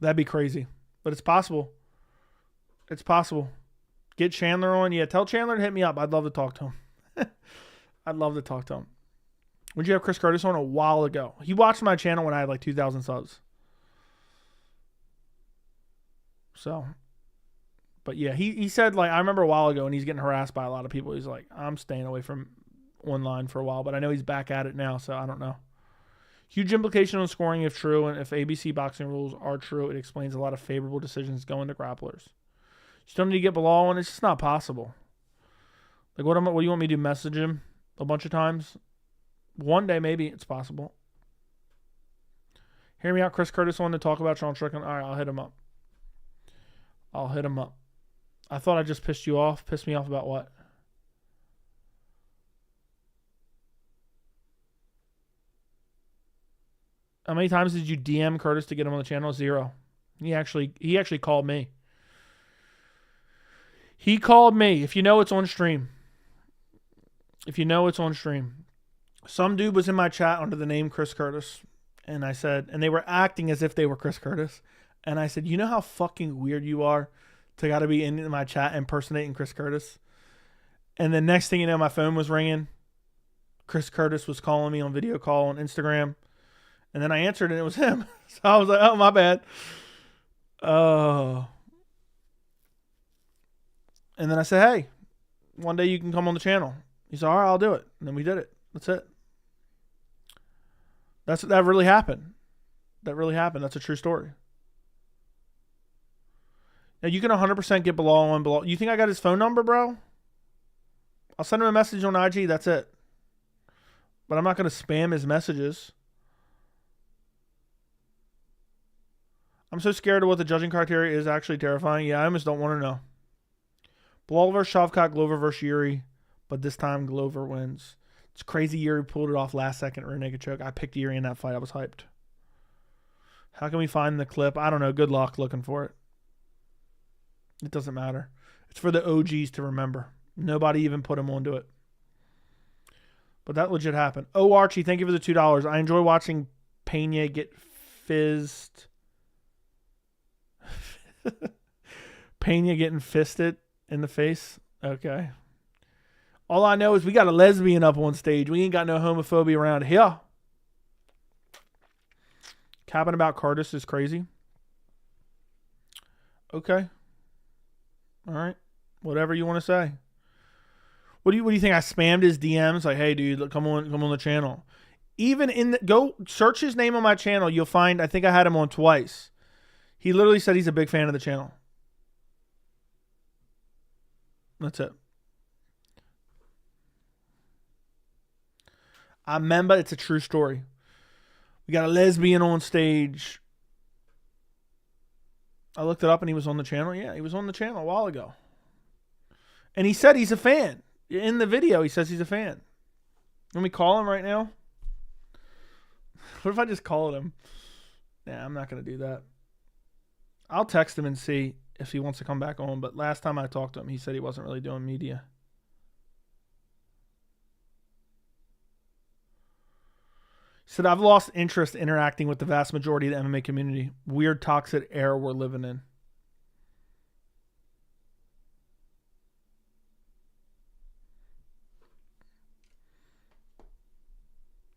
That'd be crazy. But it's possible. It's possible. Get Chandler on. Yeah, tell Chandler to hit me up. I'd love to talk to him. Would you have Chris Curtis on a while ago? He watched my channel when I had like 2,000 subs. So, but yeah, he said like, I remember a while ago and he's getting harassed by a lot of people. He's like, I'm staying away from online for a while, but I know he's back at it now. So I don't know. Huge implication on scoring if true. And if ABC boxing rules are true, it explains a lot of favorable decisions going to grapplers. You still need to get Bilal on. It's just not possible. Like what do you want me to do? Message him a bunch of times? One day, maybe it's possible. Hear me out. Chris Curtis on to talk about Sean Strickland. All right, I'll hit him up. I thought I just pissed you off. Pissed me off about what? How many times did you DM Curtis to get him on the channel? 0. He actually called me. He called me. If you know it's on stream. Some dude was in my chat under the name Chris Curtis. And I said, and they were acting as if they were Chris Curtis. And I said, you know how fucking weird you are to got to be in my chat impersonating Chris Curtis? And the next thing you know, my phone was ringing. Chris Curtis was calling me on video call on Instagram. And then I answered and it was him. So I was like, oh, my bad. And then I said, hey, one day you can come on the channel. He said, all right, I'll do it. And then we did it. That's it. That really happened. That's a true story. Now, you can 100% get Bilal on Bilal. You think I got his phone number, bro? I'll send him a message on IG. That's it. But I'm not going to spam his messages. I'm so scared of what the judging criteria is. Actually terrifying. Yeah, I almost don't want to know. Bilal versus Shavkat, Glover versus Yuri. But this time, Glover wins. It's crazy Yuri pulled it off last second rear naked choke. I picked Yuri in that fight. I was hyped. How can we find the clip? I don't know. Good luck looking for it. It doesn't matter. It's for the OGs to remember. Nobody even put him onto it. But that legit happened. Oh, Archie, thank you for the $2. I enjoy watching Pena get fizzed. Pena getting fisted in the face. Okay. All I know is we got a lesbian up on stage. We ain't got no homophobia around here. Capping about Curtis is crazy. Okay. All right. Whatever you want to say. What do you think? I spammed his DMs like, hey, dude, come on the channel. Even go search his name on my channel. You'll find, I think I had him on twice. He literally said he's a big fan of the channel. That's it. I remember, it's a true story. We got a lesbian on stage. I looked it up and he was on the channel. Yeah, he was on the channel a while ago. And he said he's a fan. In the video, he says he's a fan. Let me call him right now. What if I just called him? Nah, I'm not going to do that. I'll text him and see if he wants to come back on. But last time I talked to him, he said he wasn't really doing media. He said, I've lost interest interacting with the vast majority of the MMA community. Weird, toxic era we're living in.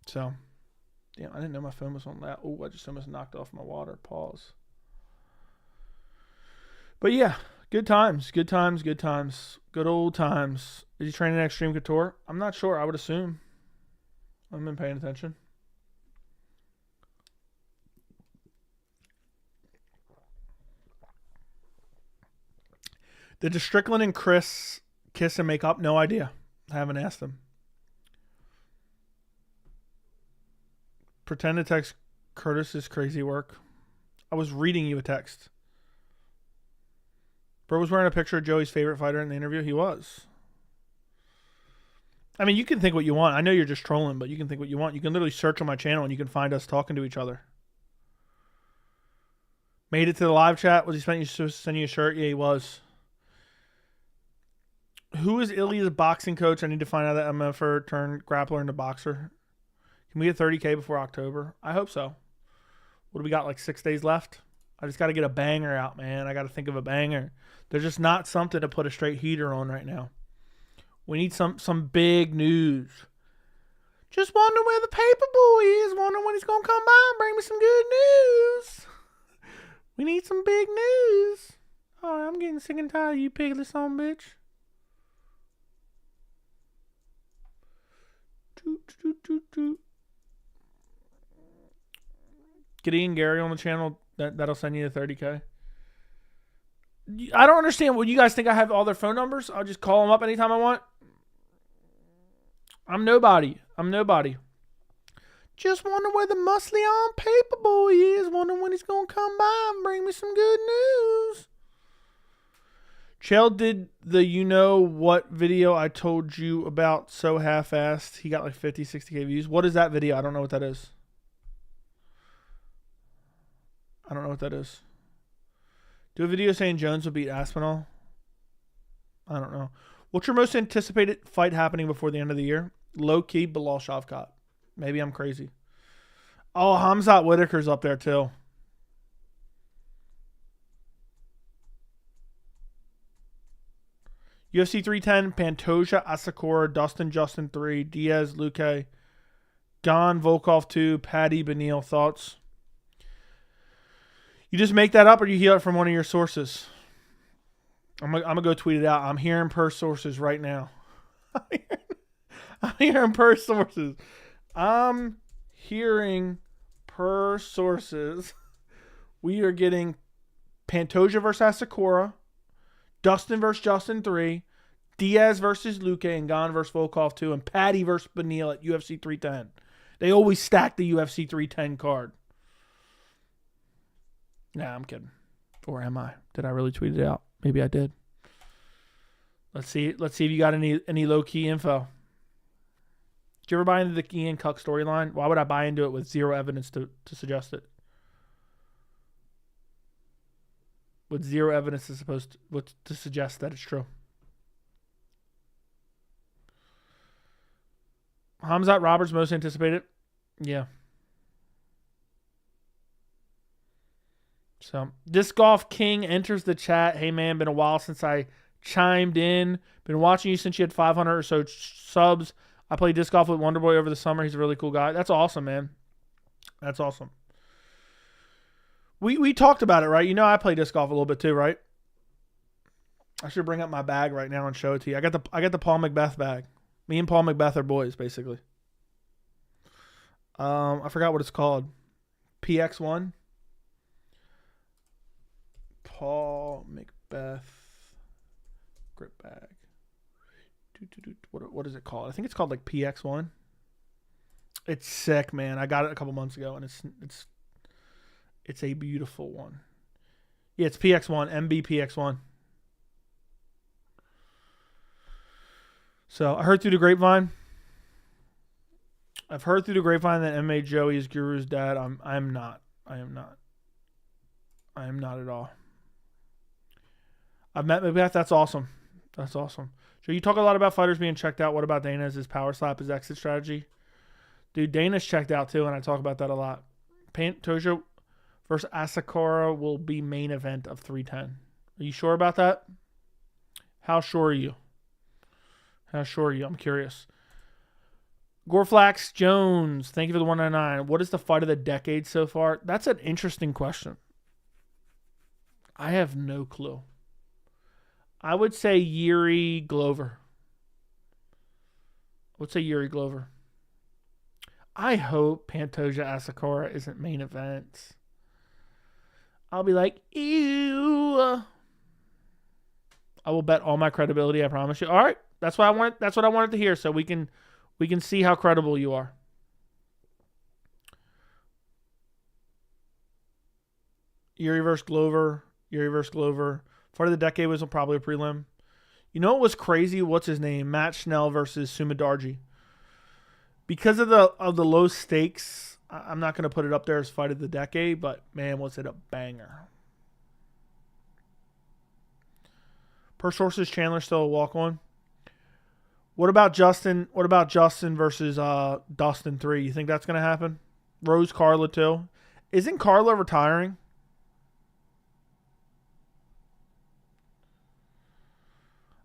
So, damn, I didn't know my phone was on that. Oh, I just almost knocked off my water. Pause. But yeah, good times. Good old times. Is he training at Extreme Couture? I'm not sure. I would assume. I haven't been paying attention. Did Strickland and Chris kiss and make up? No idea. I haven't asked him. Pretend to text Curtis's crazy work. I was reading you a text. Bro was wearing a picture of Joey's favorite fighter in the interview. He was. I mean, you can think what you want. I know you're just trolling, but you can think what you want. You can literally search on my channel and you can find us talking to each other. Made it to the live chat. Was he sending you a shirt? Yeah, he was. Who is Ilya's boxing coach? I need to find out that MFer turned grappler into boxer. Can we get 30K before October? I hope so. What do we got, like 6 days left? I just got to get a banger out, man. I got to think of a banger. There's just not something to put a straight heater on right now. We need some big news. Just wondering where the paper boy is. Wondering when he's going to come by and bring me some good news. We need some big news. All right, I'm getting sick and tired of you pigless son bitch. Get Ian Gary on the channel. That'll send you the 30K. I don't understand. What you guys think? I have all their phone numbers? I'll just call them up anytime I want. I'm nobody. Just wonder where the muscly on paper boy is. Wondering when he's gonna come by and bring me some good news. Chell did the what video I told you about so half-assed. He got like 50, 60K views. What is that video? I don't know what that is. Do a video saying Jones will beat Aspinall? I don't know. What's your most anticipated fight happening before the end of the year? Low-key, Bilal Shavkat. Maybe I'm crazy. Oh, Hamzat Whitaker's up there too. UFC 310, Pantoja, Asakura, Justin 3, Diaz, Luque, Gon, Volkov 2, Paddy, Beneil. Thoughts? You just make that up or you hear it from one of your sources? I'm gonna go tweet it out. I'm hearing per sources right now. I'm hearing per sources. We are getting Pantoja versus Asakura, Dustin versus Justin 3, Diaz versus Luque, and Gon versus Volkov 2, and Paddy versus Beneil at UFC 310. They always stack the UFC 310 card. Nah, I'm kidding. Or am I? Did I really tweet it out? Maybe I did. Let's see if you got any low-key info. Did you ever buy into the Ian Cuck storyline? Why would I buy into it with zero evidence to suggest it? With zero evidence to suggest that it's true. Hamzat Roberts most anticipated? Yeah. So, Disc Golf King enters the chat. Hey, man, been a while since I chimed in. Been watching you since you had 500 or so subs. I played disc golf with Wonderboy over the summer. He's a really cool guy. That's awesome, man. That's awesome. We talked about it, right? You know I play disc golf a little bit too, right? I should bring up my bag right now and show it to you. I got the Paul Macbeth bag. Me and Paul Macbeth are boys, basically. I forgot what it's called. PX1. Paul Macbeth grip bag. What is it called? I think it's called like PX1. It's sick, man. I got it a couple months ago, and it's a beautiful one. Yeah, it's PX1, MB PX1. So I heard through the grapevine. I've heard through the grapevine that MMA Joey is Guru's dad. I am not. I am not at all. I've met Macbeth. That's awesome. That's awesome. So you talk a lot about fighters being checked out. What about Dana? Is his power slap his exit strategy? Dude, Dana's checked out too, and I talk about that a lot. Pantoja versus Asakura will be main event of 310. Are you sure about that? How sure are you? How sure are you? I'm curious. Goreflax Jones, thank you for the 199. What is the fight of the decade so far? That's an interesting question. I have no clue. I would say Yuri Glover. I hope Pantoja Asakura isn't main event. I'll be like, ew. I will bet all my credibility, I promise you. All right. That's what I wanted to hear, so we can see how credible you are. Yuri versus Glover. Fight of the decade was probably a prelim. You know what was crazy? What's his name? Matt Schnell versus Sumidarji. Because of the low stakes, I'm not going to put it up there as fight of the decade, but man, was it a banger. Per sources, Chandler still a walk-on. What about Justin versus Dustin 3? You think that's going to happen? Rose Carla too. Isn't Carla retiring?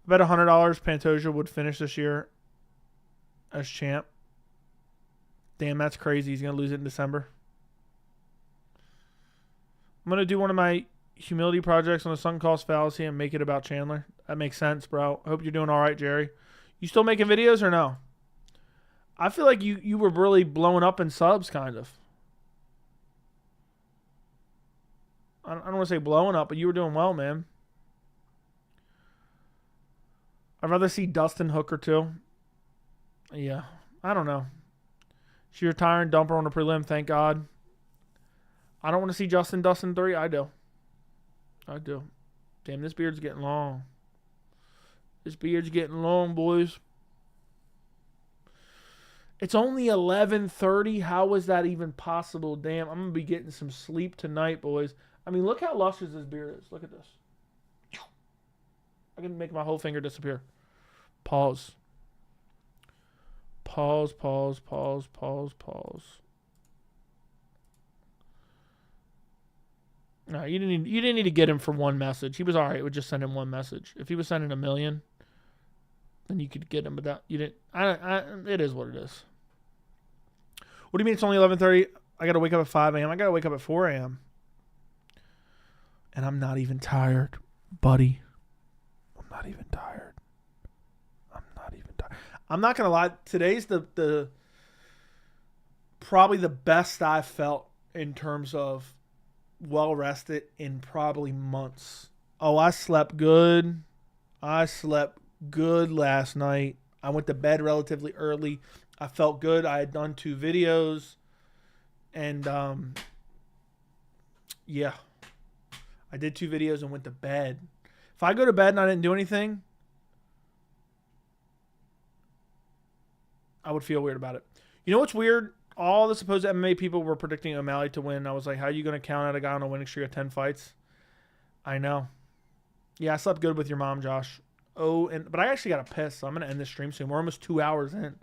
I bet $100 Pantoja would finish this year as champ. Damn, that's crazy. He's going to lose it in December. I'm going to do one of my humility projects on the sunk cost fallacy and make it about Chandler. That makes sense, bro. I hope you're doing all right, Jerry. You still making videos or no? I feel like you were really blowing up in subs, kind of. I don't want to say blowing up, but you were doing well, man. I'd rather see Dustin Hooker, too. Yeah, I don't know. She retiring, dump her on a prelim, thank God. I don't want to see Dustin 3. I do. Damn, this beard's getting long. This beard's getting long, boys. It's only 11:30. How is that even possible? Damn, I'm going to be getting some sleep tonight, boys. I mean, look how luscious this beard is. Look at this. I can make my whole finger disappear. Pause. No, you didn't need to get him for one message. He was all right with just sending one message. If he was sending a million, then you could get him. But that you didn't. It is what it is. What do you mean it's only 11:30? I got to wake up at 5 a.m. I got to wake up at 4 a.m. And I'm not even tired, buddy. I'm not even tired. I'm not gonna lie. Today's the probably the best I've felt in terms of well rested in probably months. Oh, I slept good. Last night. I went to bed relatively early. I felt good. I had done 2 videos, and yeah, I did 2 videos and went to bed. If I go to bed and I didn't do anything, I would feel weird about it. You know what's weird? All the supposed MMA people were predicting O'Malley to win. I was like, how are you going to count out a guy on a winning streak of 10 fights? I know. Yeah, I slept good with your mom, Josh. But I actually got to piss, so I'm going to end this stream soon. We're almost 2 hours in.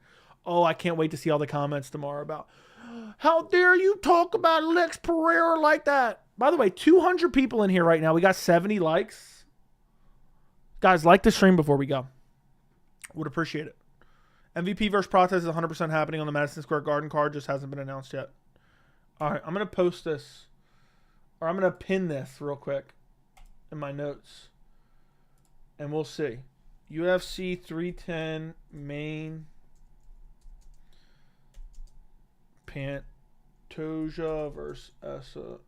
Oh, I can't wait to see all the comments tomorrow about, how dare you talk about Alex Pereira like that? By the way, 200 people in here right now. We got 70 likes. Guys, like the stream before we go. Would appreciate it. MVP versus protest is 100% happening on the Madison Square Garden card. Just hasn't been announced yet. All right, I'm going to post this Or I'm going to pin this real quick in my notes. And we'll see. UFC 310 main. Pantoja versus Asakura.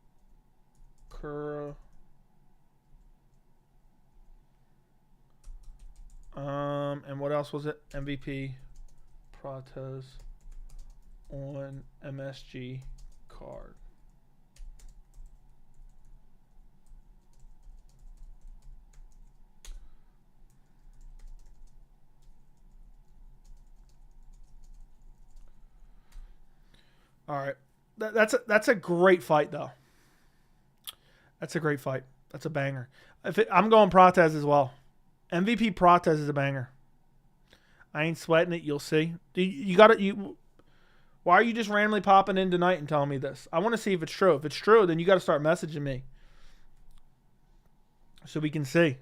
And what else was it? MVP Prates on MSG card. All right. That's a great fight, though. That's a great fight. That's a banger. I'm going Prates as well. MVP Prates is a banger. I ain't sweating it. You'll see. You got it. Why are you just randomly popping in tonight and telling me this? I want to see if it's true. If it's true, then you got to start messaging me so we can see.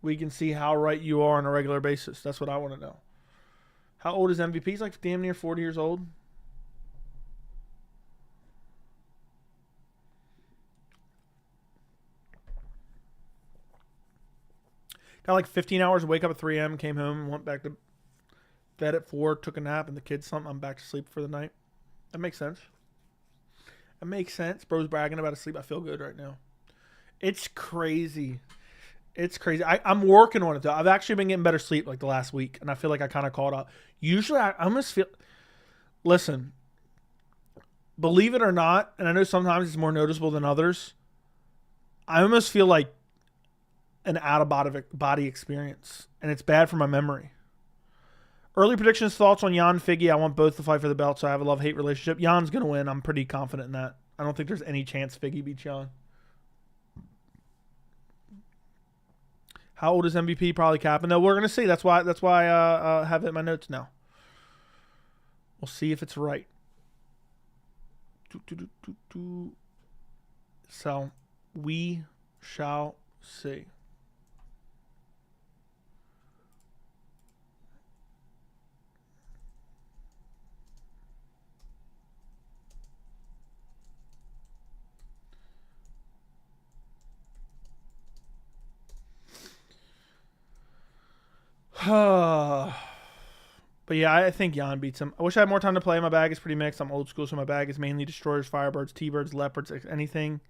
We can see how right you are on a regular basis. That's what I want to know. How old is MVP? He's like damn near 40 years old. Got like 15 hours, wake up at 3 a.m., came home, went back to bed at 4, took a nap, and the kids something. I'm back to sleep for the night. That makes sense. That makes sense. Bro's bragging about his sleep. I feel good right now. It's crazy. It's crazy. I'm working on it, though. I've actually been getting better sleep like the last week, and I feel like I kind of caught up. Usually, I almost feel... Listen, believe it or not, and I know sometimes it's more noticeable than others, I almost feel like an out-of-body experience, and it's bad for my memory. Early predictions, thoughts on Jan Figgy. I want both to fight for the belt, so I have a love-hate relationship. Jan's going to win. I'm pretty confident in that. I don't think there's any chance Figgy beats Jan. How old is MVP? Probably capping. No, we're going to see. That's why I have it in my notes now. We'll see if it's right. So, we shall see. But yeah, I think Jan beats him. I wish I had more time to play. My bag is pretty mixed. I'm old school, so my bag is mainly destroyers, firebirds, T-birds, leopards, anything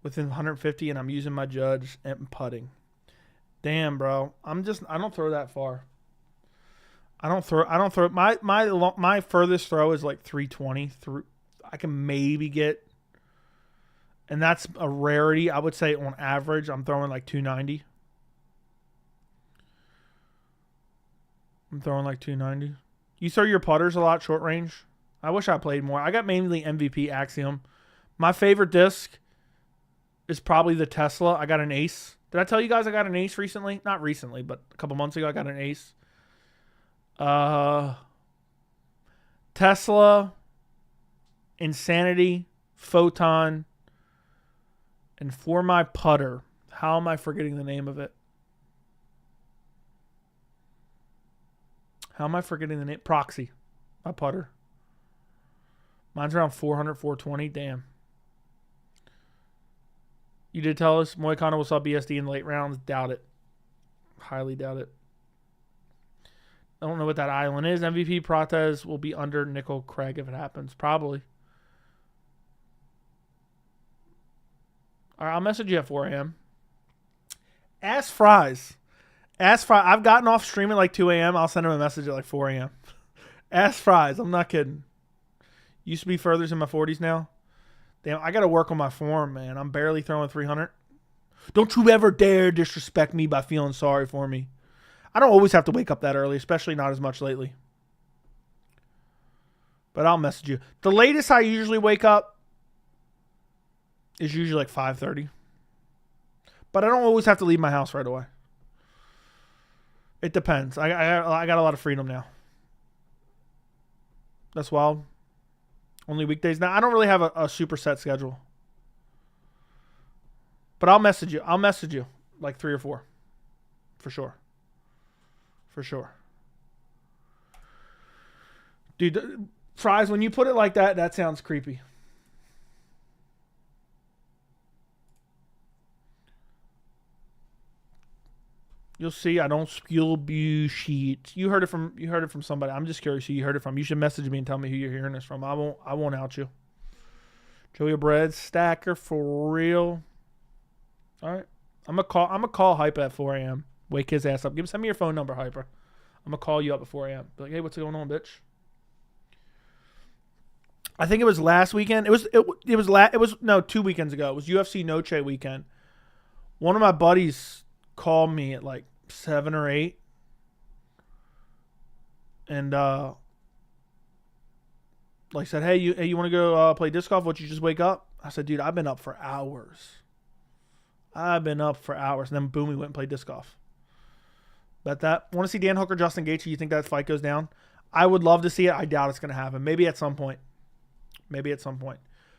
within 150, and I'm using my judge and putting. Damn, bro. I don't throw that far. I don't throw my furthest throw is like 320 through. I can maybe get, and that's a rarity. I would say on average, I'm throwing like 290. I'm throwing like 290. You throw your putters a lot short range? I wish I played more. I got mainly MVP Axiom. My favorite disc is probably the Tesla. I got an ace. Did I tell you guys I got an ace recently? Not recently, but a couple months ago I got an ace. Tesla, Insanity, Photon, and for my putter, how am I forgetting the name of it? How am I forgetting the name? Proxy. My putter. Mine's around 400, 420. Damn. You did tell us Moicano will saw BSD in the late rounds. Doubt it. Highly doubt it. I don't know what that island is. MVP Prates will be under Nickel Craig if it happens. Probably. All right, I'll message you at 4 a.m. Ask Fries. I've gotten off stream at like 2 a.m. I'll send him a message at like 4 a.m. Ask Fries. I'm not kidding. Used to be furthers in my 40s now. Damn, I got to work on my form, man. I'm barely throwing 300. Don't you ever dare disrespect me by feeling sorry for me. I don't always have to wake up that early, especially not as much lately. But I'll message you. The latest I usually wake up is usually like 5:30. But I don't always have to leave my house right away. It depends. I got a lot of freedom now. That's wild. Only weekdays. Now, I don't really have a super set schedule. But I'll message you. I'll message you like 3 or 4. For sure. For sure. Dude, Fries, when you put it like that, that sounds creepy. You'll see. I don't spill bullshit. You heard it from somebody. I'm just curious who you heard it from. You should message me and tell me who you're hearing this from. I won't out you. Joey Bread Stacker for real. All right. I'm gonna call Hyper at 4 a.m. Wake his ass up. Send me your phone number, Hyper. I'm gonna call you up at 4 a.m. Be like, hey, what's going on, bitch? I think it was last weekend. It was 2 weekends ago. It was UFC Noche weekend. One of my buddies called me at like 7 or 8. And like said, hey, you want to go play disc golf? What, you just wake up? I said, dude, I've been up for hours. And then boom, we went and played disc golf. Bet that. Want to see Dan Hooker, Justin Gaethje? You think that fight goes down? I would love to see it. I doubt it's going to happen. Maybe at some point.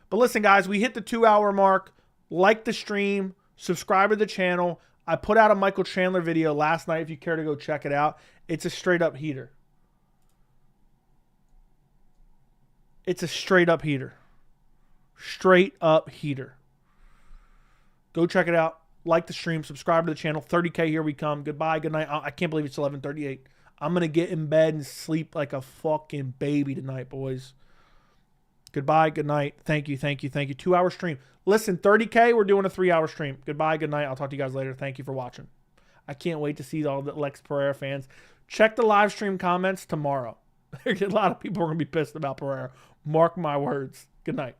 But listen, guys, we hit the 2-hour mark. Like the stream. Subscribe to the channel. I put out a Michael Chandler video last night if you care to go check it out. It's a straight up heater. Straight up heater. Go check it out. Like the stream. Subscribe to the channel. 30K, here we come. Goodbye. Good night. I can't believe it's 11:38. I'm going to get in bed and sleep like a fucking baby tonight, boys. Goodbye. Good night. Thank you. 2-hour stream. Listen, 30K, we're doing a 3-hour stream. Goodbye. Good night. I'll talk to you guys later. Thank you for watching. I can't wait to see all the Alex Pereira fans. Check the live stream comments tomorrow. A lot of people are going to be pissed about Pereira. Mark my words. Good night.